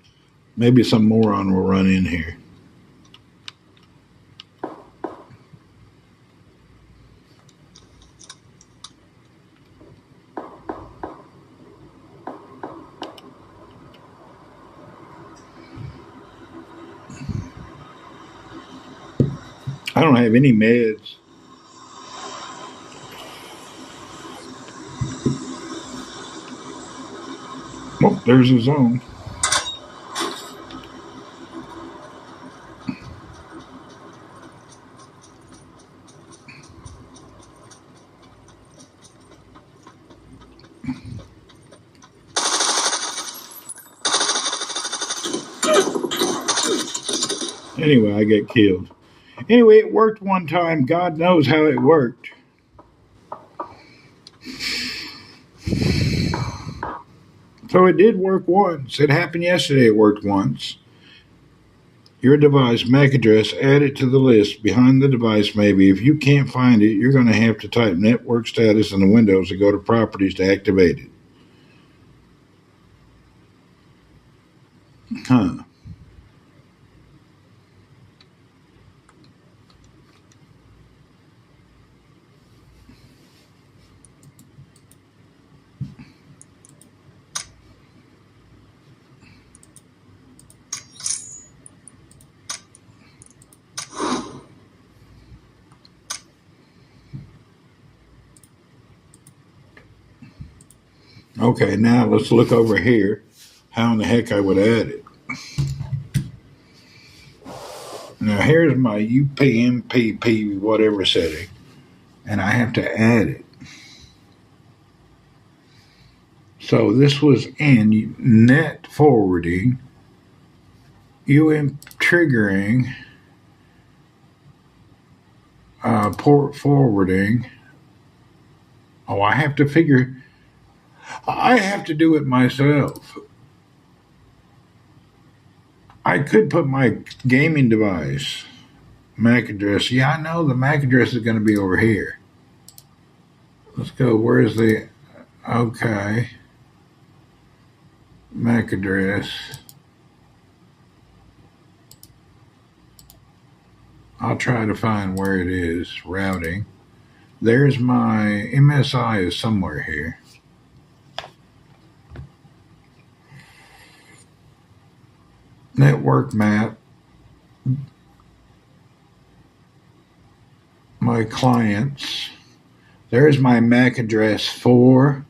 Maybe some moron will run in here. I don't have any meds. Oh, there's his own. Anyway, I get killed. Anyway, it worked one time. God knows how it worked. So it did work once. It happened yesterday. It worked once. Your device MAC address, add it to the list behind the device maybe. If you can't find it, you're going to have to type network status in the Windows and go to properties to activate it. Huh. Okay, now let's look over here. How in the heck I would add it? Now here's my UPMPP whatever setting, and I have to add it. So this was in net forwarding, triggering, port forwarding. Oh, I have to do it myself. I could put my gaming device, MAC address. Yeah, I know the MAC address is going to be over here. Let's go. Where's the, okay, MAC address. I'll try to find where it is. Routing. There's my MSI is somewhere here. Network map. My clients. There's my MAC address for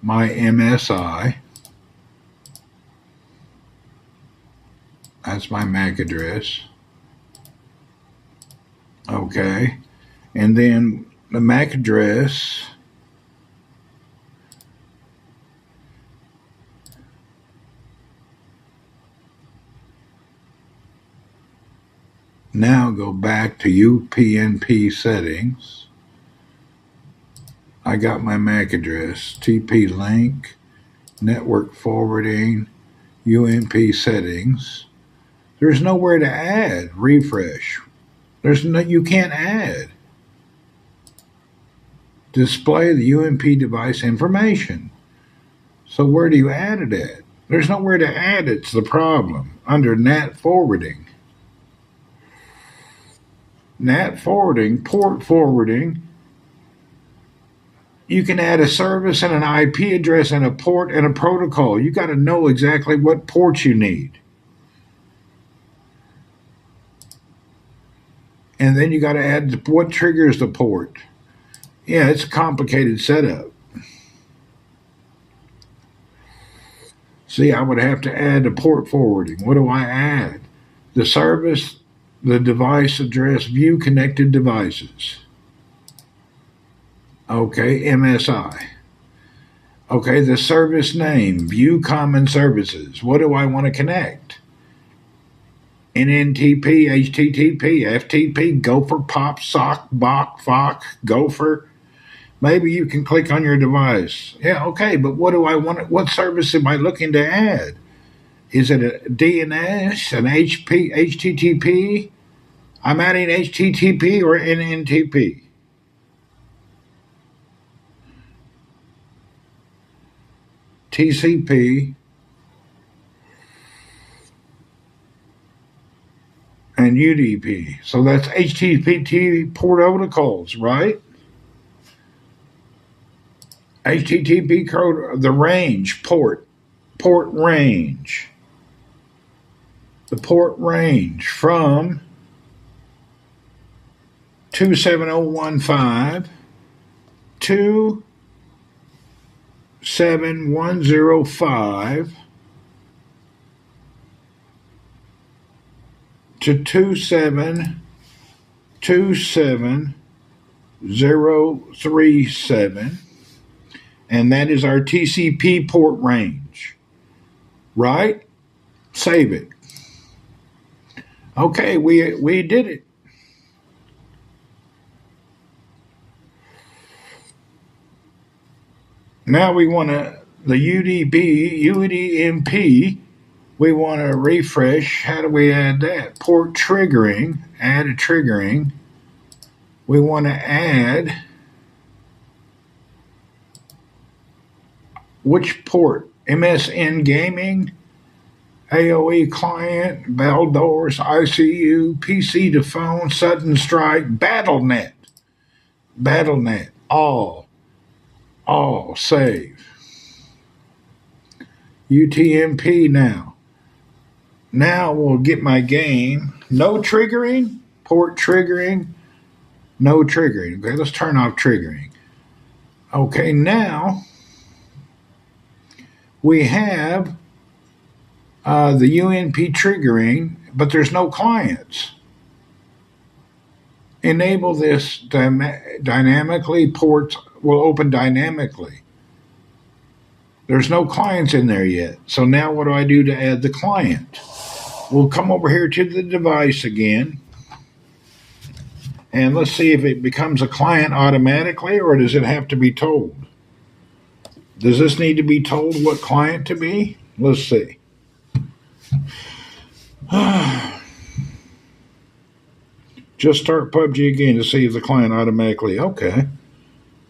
my MSI. That's my MAC address. Okay. And then the MAC address now go back to UPnP settings. I got my MAC address, TP link, network forwarding, UMP settings. There's nowhere to add refresh. You can't add. Display the UMP device information. So where do you add it at? There's nowhere to add. It's the problem. Under NAT forwarding. NAT forwarding, port forwarding. You can add a service and an IP address and a port and a protocol. You got to know exactly what port you need. And then you got to add what triggers the port. Yeah, it's a complicated setup. See, I would have to add the port forwarding. What do I add? The service, the device address, view connected devices. Okay, MSI. Okay, the service name, view common services. What do I want to connect? NNTP, HTTP, FTP, Gopher, POP, SOC, BOC, FOC, Gopher. Maybe you can click on your device. Yeah, okay, but what do I want? What service am I looking to add? Is it a DNS, an HTTP? I'm adding HTTP or NNTP. TCP and UDP. So that's HTTP protocols, right? HTTP code, the range, port range. The port range from 27015 to 7105 to 2727037, and that is our TCP port range, right? Save it. Okay, we did it. Now we want to, the UDMP, we want to refresh. How do we add that? Port triggering, add a triggering. We want to add which port? MSN Gaming, AOE Client, Baldors, ICU, PC to Phone, Sudden Strike, BattleNet, all save. UTMP now. Now we'll get my game. No triggering, port triggering, no triggering. Okay, let's turn off triggering. Okay, now We have the UNP triggering, but there's no clients. Enable this dynamically. Ports will open dynamically. There's no clients in there yet. So now what do I do to add the client? We'll come over here to the device again. And let's see if it becomes a client automatically, or does it have to be told? Does this need to be told what client to be? Let's see. Just start PUBG again to see if the client automatically. Okay.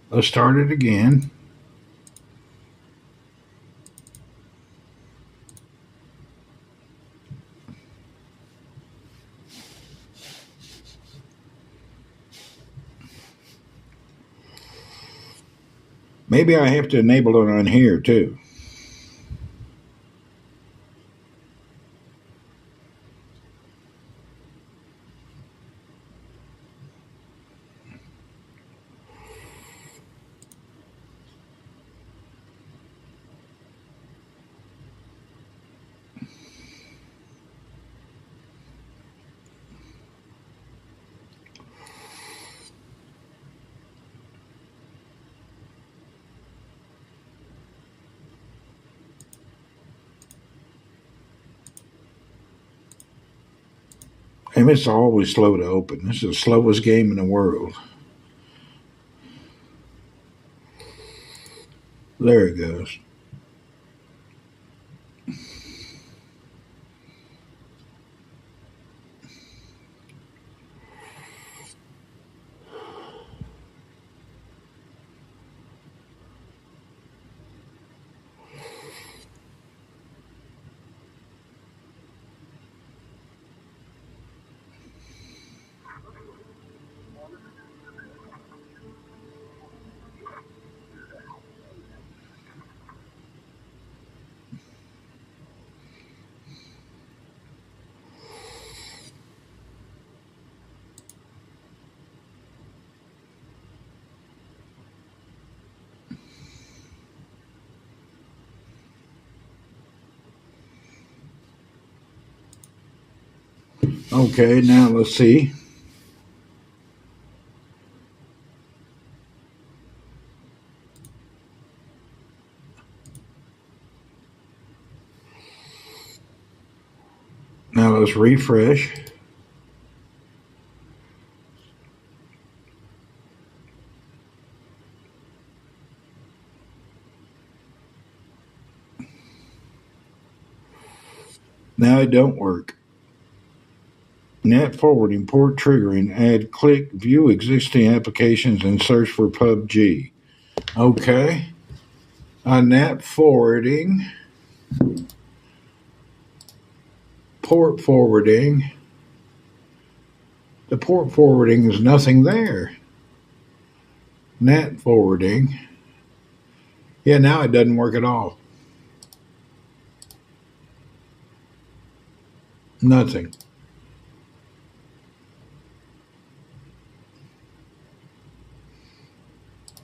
Let's start it again. Maybe I have to enable it on here too. And it's always slow to open. This is the slowest game in the world. There it goes. Okay, now let's see. Now let's refresh. Now it don't work. Net forwarding, port triggering, add click, view existing applications, and search for PUBG. Okay. Net forwarding, port forwarding. The port forwarding is nothing there. Net forwarding. Yeah, now it doesn't work at all. Nothing.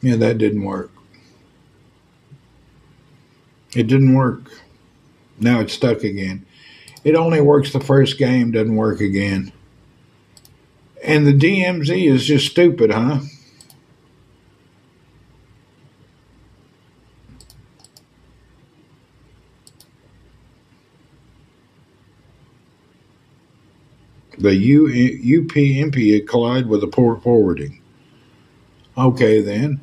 Yeah, that didn't work. It didn't work. Now it's stuck again. It only works the first game, doesn't work again. And the DMZ is just stupid, huh? The UPnP collide with the port forwarding. Okay, then.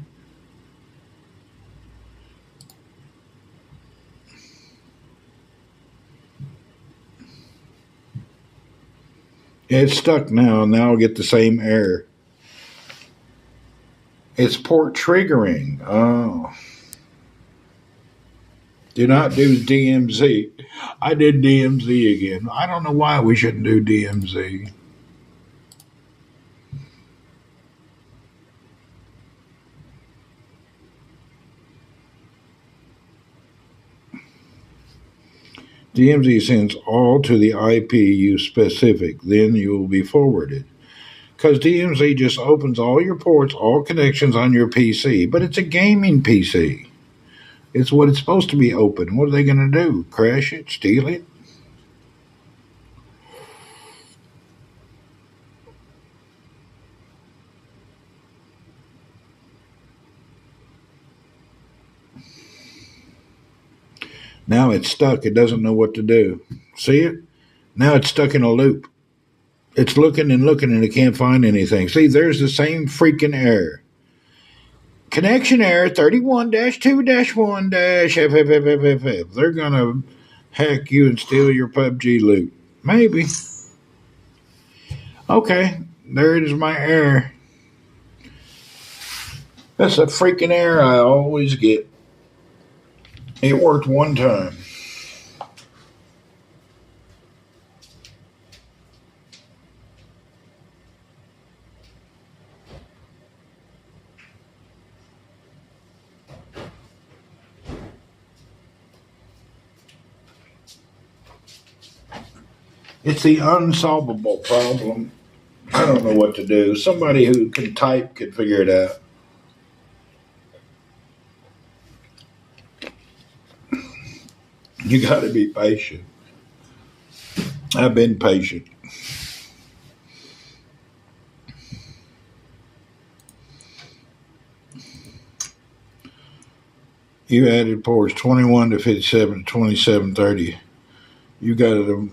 It's stuck now, and now I'll get the same error. It's port triggering. Oh. Do not do DMZ. I did DMZ again. I don't know why we shouldn't do DMZ. DMZ sends all to the IP you specific, then you will be forwarded. Because DMZ just opens all your ports, all connections on your PC, but it's a gaming PC. It's what it's supposed to be open. What are they going to do? Crash it? Steal it? Now it's stuck. It doesn't know what to do. See it? Now it's stuck in a loop. It's looking and it can't find anything. See, there's the same freaking error. Connection error 31 2 1 FFFFFF. They're going to hack you and steal your PUBG loot. Maybe. Okay, there it is, my error. That's a freaking error I always get. It worked one time. It's the unsolvable problem. I don't know what to do. Somebody who can type could figure it out. You got to be patient. I've been patient. You added ports 21 to 57 to 27 30. You got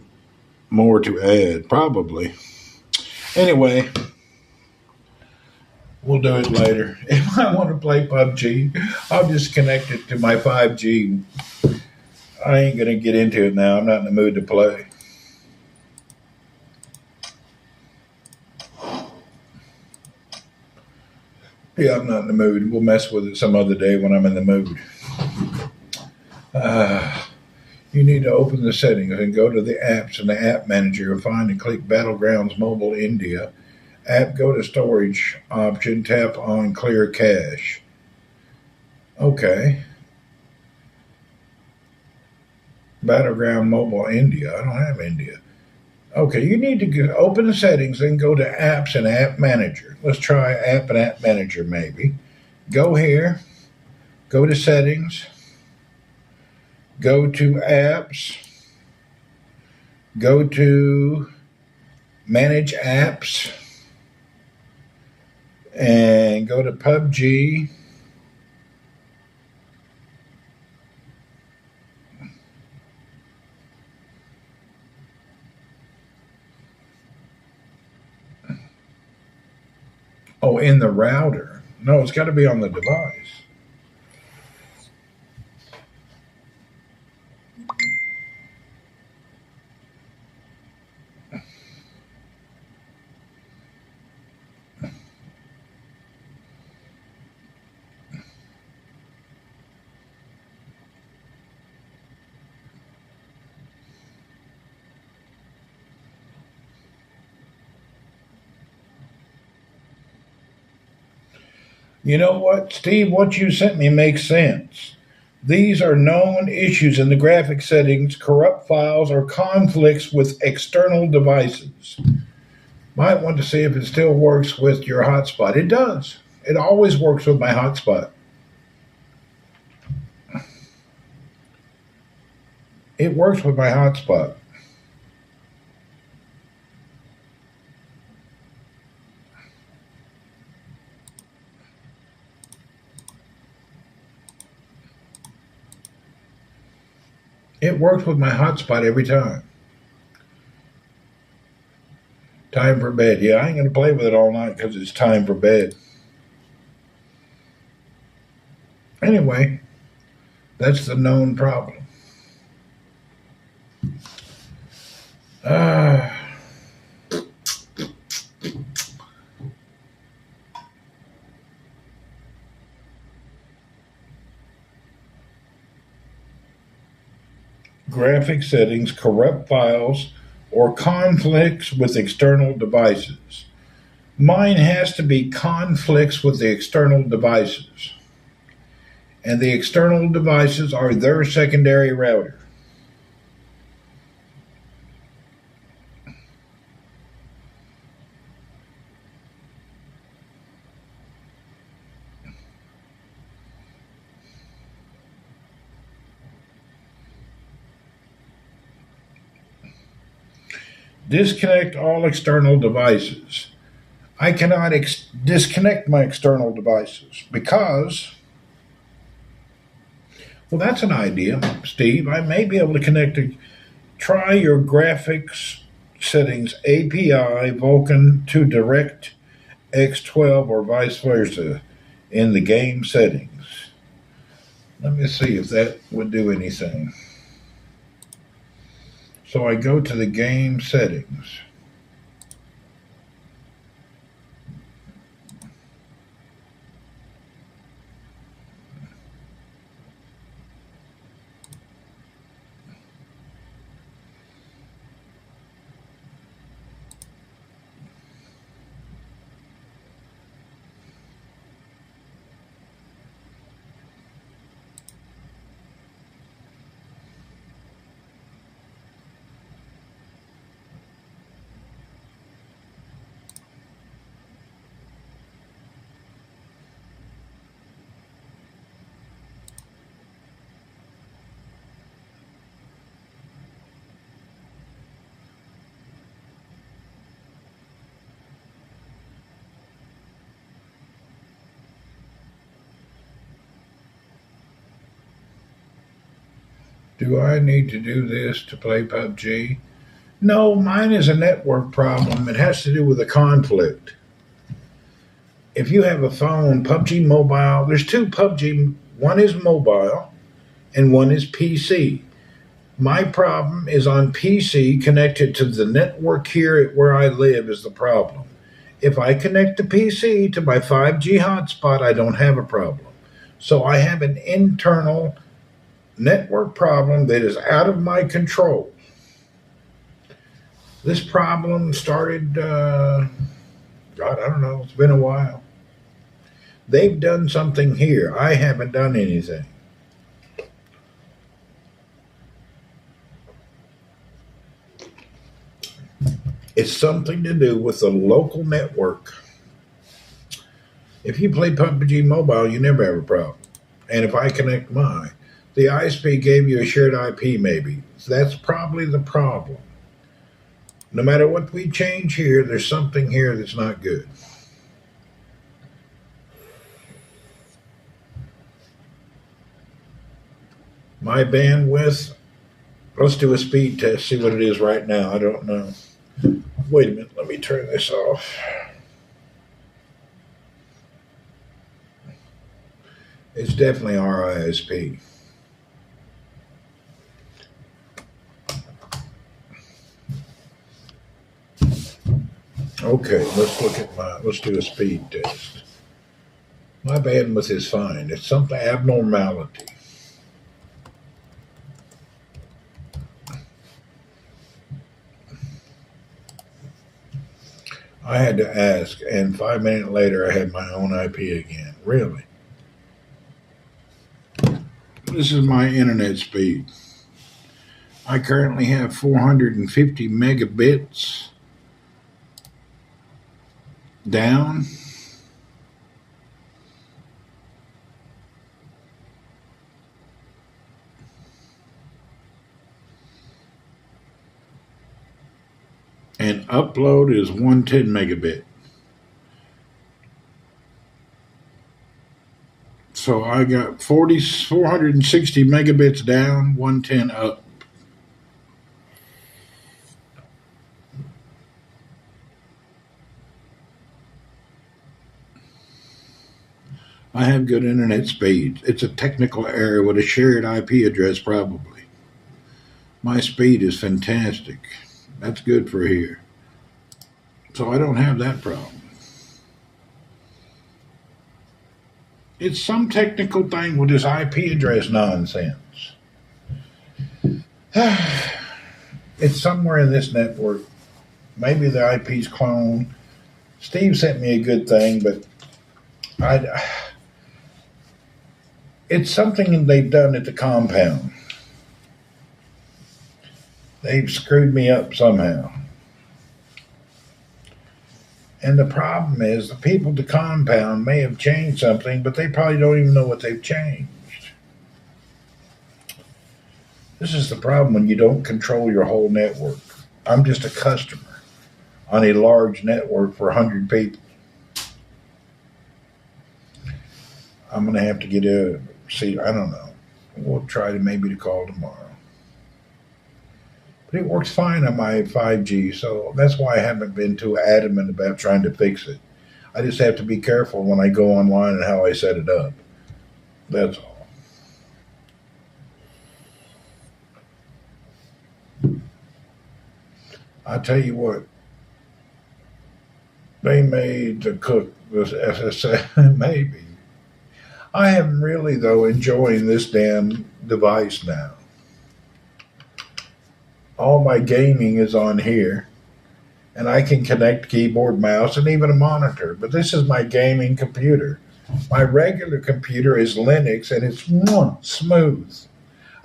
more to add, probably. Anyway, we'll do it later. If I want to play PUBG, I'll just connect it to my 5G. I ain't going to get into it now. I'm not in the mood to play. Yeah, I'm not in the mood. We'll mess with it some other day when I'm in the mood. You need to open the settings and go to the apps in the app manager and find and click Battlegrounds Mobile India. App, go to storage option, tap on clear cache. Okay. Battleground Mobile India. I don't have India. Okay, you need to open the settings, then go to apps and app manager. Let's try app and app manager maybe. Go here, go to settings, go to apps, go to manage apps, and go to PUBG. Oh, in the router. No, it's got to be on the device. You know what, Steve? What you sent me makes sense. These are known issues in the graphic settings, corrupt files, or conflicts with external devices. Might want to see if it still works with your hotspot. It does. It always works with my hotspot. It works with my hotspot. It works with my hotspot every time. Time for bed. Yeah, I ain't going to play with it all night because it's time for bed. Anyway, that's the known problem. Graphic settings, corrupt files, or conflicts with external devices. Mine has to be conflicts with the external devices. And the external devices are their secondary router. Disconnect all external devices. I cannot disconnect my external devices because, well, that's an idea, Steve. I may be able to connect to try your graphics settings API Vulkan to DirectX 12 or vice versa in the game settings. Let me see if that would do anything. So I go to the game settings. Do I need to do this to play PUBG? No, mine is a network problem. It has to do with a conflict. If you have a phone, PUBG Mobile, there's two PUBG. One is mobile and one is PC. My problem is on PC connected to the network here at where I live is the problem. If I connect the PC to my 5G hotspot, I don't have a problem. So I have an internal network problem that is out of my control. This problem started, God, I don't know, it's been a while. They've done something here. I haven't done anything. It's something to do with the local network. If you play PUBG Mobile, you never have a problem. And if I connect mine, the ISP gave you a shared IP maybe. So that's probably the problem. No matter what we change here, there's something here that's not good. My bandwidth, let's do a speed test, see what it is right now. I don't know. Wait a minute, let me turn this off. It's definitely RISP. Okay, let's do a speed test. My bandwidth is fine. It's some abnormality. I had to ask, and 5 minutes later I had my own IP again. Really? This is my internet speed. I currently have 450 megabits down. And upload is 110 megabit. So I got 460 megabits down, 110 up. I have good internet speed. It's a technical area with a shared IP address probably. My speed is fantastic. That's good for here. So I don't have that problem. It's some technical thing with this IP address nonsense. It's somewhere in this network. Maybe the IP's cloned. Steve sent me a good thing, but it's something they've done at the compound. They've screwed me up somehow. And the problem is the people at the compound may have changed something, but they probably don't even know what they've changed. This is the problem when you don't control your whole network. I'm just a customer on a large network for 100 people. I'm going to have to get a see. I don't know. We'll try to maybe to call tomorrow. But it works fine on my 5G, so that's why I haven't been too adamant about trying to fix it. I just have to be careful when I go online and how I set it up. That's all. I tell you what, they made to cook this SSA, maybe. I am really, though, enjoying this damn device now. All my gaming is on here, and I can connect keyboard, mouse, and even a monitor. But this is my gaming computer. My regular computer is Linux, and it's smooth.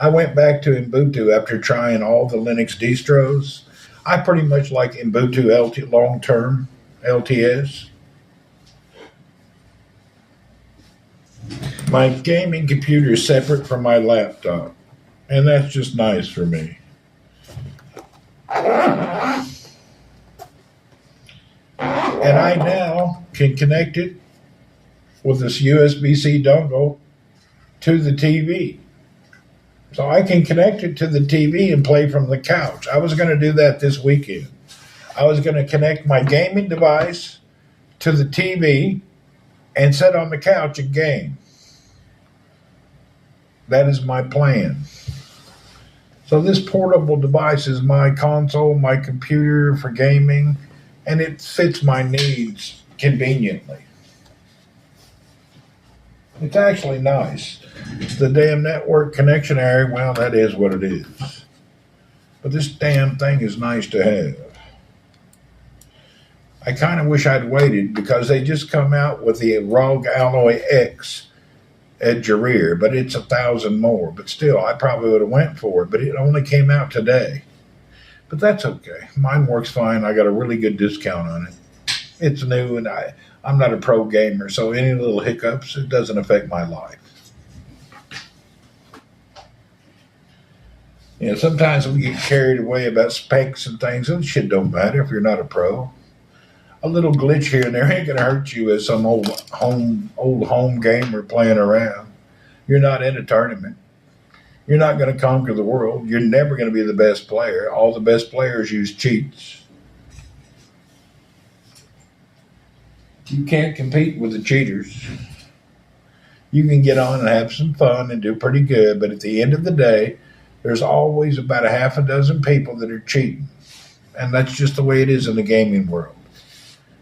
I went back to Ubuntu after trying all the Linux distros. I pretty much like Ubuntu long-term LTS. My gaming computer is separate from my laptop, and that's just nice for me. And I now can connect it with this USB-C dongle to the TV. So I can connect it to the TV and play from the couch. I was going to do that this weekend. I was going to connect my gaming device to the TV and sit on the couch and game. That is my plan. So this portable device is my console, my computer for gaming, and it fits my needs conveniently. It's actually nice. The damn network connection area, well, that is what it is. But this damn thing is nice to have. I kind of wish I'd waited because they just come out with the ROG Alloy X at Jareer, but it's 1,000 more. But still, I probably would have went for it, but it only came out today. But that's okay. Mine works fine. I got a really good discount on it. It's new, and I'm not a pro gamer, so any little hiccups, it doesn't affect my life. You know, sometimes we get carried away about specs and things, and shit don't matter if you're not a pro. A little glitch here and there ain't gonna hurt you as some old home gamer playing around. You're not in a tournament. You're not gonna conquer the world. You're never gonna be the best player. All the best players use cheats. You can't compete with the cheaters. You can get on and have some fun and do pretty good, but at the end of the day, there's always about a half a dozen people that are cheating. And that's just the way it is in the gaming world.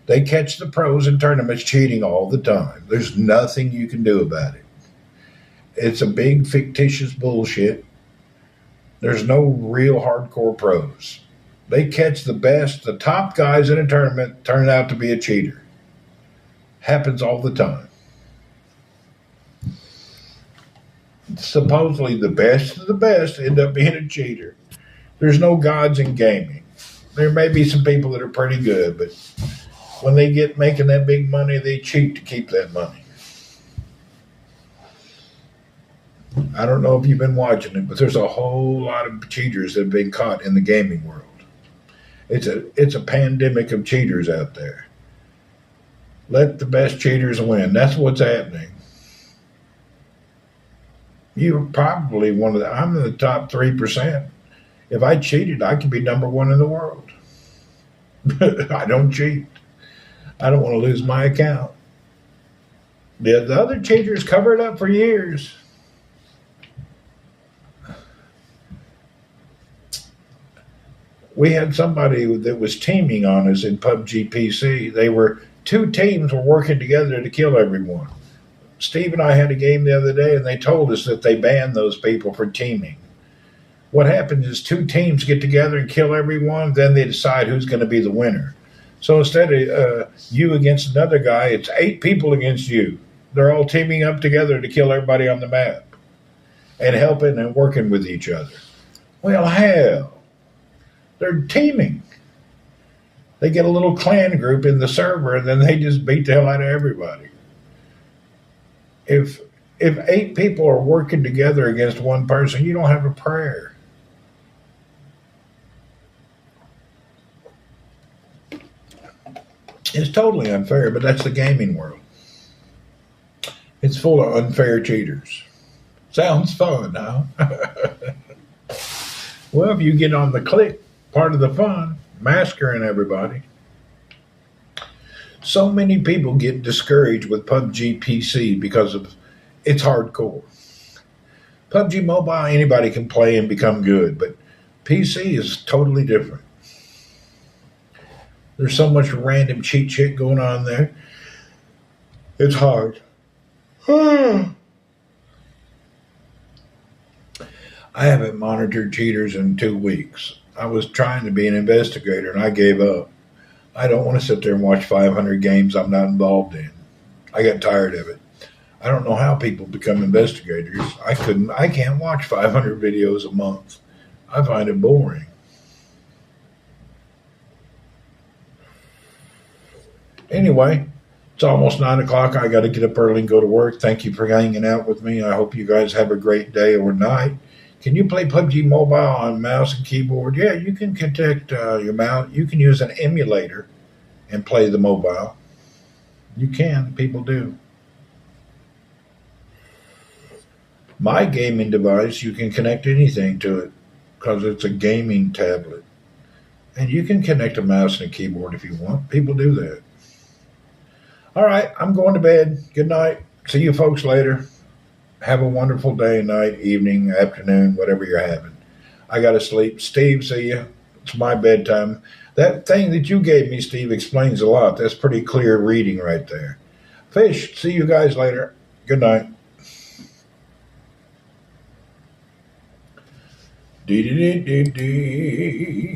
They catch the pros in tournaments cheating all the time. There's nothing you can do about it. It's a big fictitious bullshit. There's no real hardcore pros. They catch the best, the top guys in a tournament turn out to be a cheater. Happens all the time. Supposedly the best of the best end up being a cheater. There's no gods in gaming. There may be some people that are pretty good, but when they get making that big money, they cheat to keep that money. I don't know if you've been watching it, but there's a whole lot of cheaters that have been caught in the gaming world. It's a pandemic of cheaters out there. Let the best cheaters win. That's what's happening. You're probably I'm in the top 3%. If I cheated, I could be number one in the world. I don't cheat. I don't want to lose my account. The other cheaters cover it up for years. We had somebody that was teaming on us in PUBG PC. Two teams were working together to kill everyone. Steve and I had a game the other day, and they told us that they banned those people for teaming. What happens is two teams get together and kill everyone, then they decide who's going to be the winner. So instead of you against another guy, it's 8 people against you. They're all teaming up together to kill everybody on the map and helping and working with each other. Well, hell, they're teaming. They get a little clan group in the server, and then they just beat the hell out of everybody. If 8 people are working together against one person, you don't have a prayer. It's totally unfair, but that's the gaming world. It's full of unfair cheaters. Sounds fun, huh? Well, if you get on the click part of the fun, massacring everybody. So many people get discouraged with PUBG PC because of it's hardcore. PUBG Mobile, anybody can play and become good, but PC is totally different. There's so much random cheat shit going on there. It's hard. I haven't monitored cheaters in 2 weeks. I was trying to be an investigator and I gave up. I don't want to sit there and watch 500 games I'm not involved in. I got tired of it. I don't know how people become investigators. I can't watch 500 videos a month. I find it boring. Anyway, it's almost 9 o'clock. I got to get up early and go to work. Thank you for hanging out with me. I hope you guys have a great day or night. Can you play PUBG Mobile on mouse and keyboard? Yeah, you can connect your mouse. You can use an emulator and play the mobile. You can. People do. My gaming device, you can connect anything to it because it's a gaming tablet. And you can connect a mouse and a keyboard if you want. People do that. All right, I'm going to bed. Good night. See you folks later. Have a wonderful day, night, evening, afternoon, whatever you're having. I got to sleep. Steve, see you. It's my bedtime. That thing that you gave me, Steve, explains a lot. That's pretty clear reading right there. Fish, see you guys later. Good night. Dee dee dee dee dee.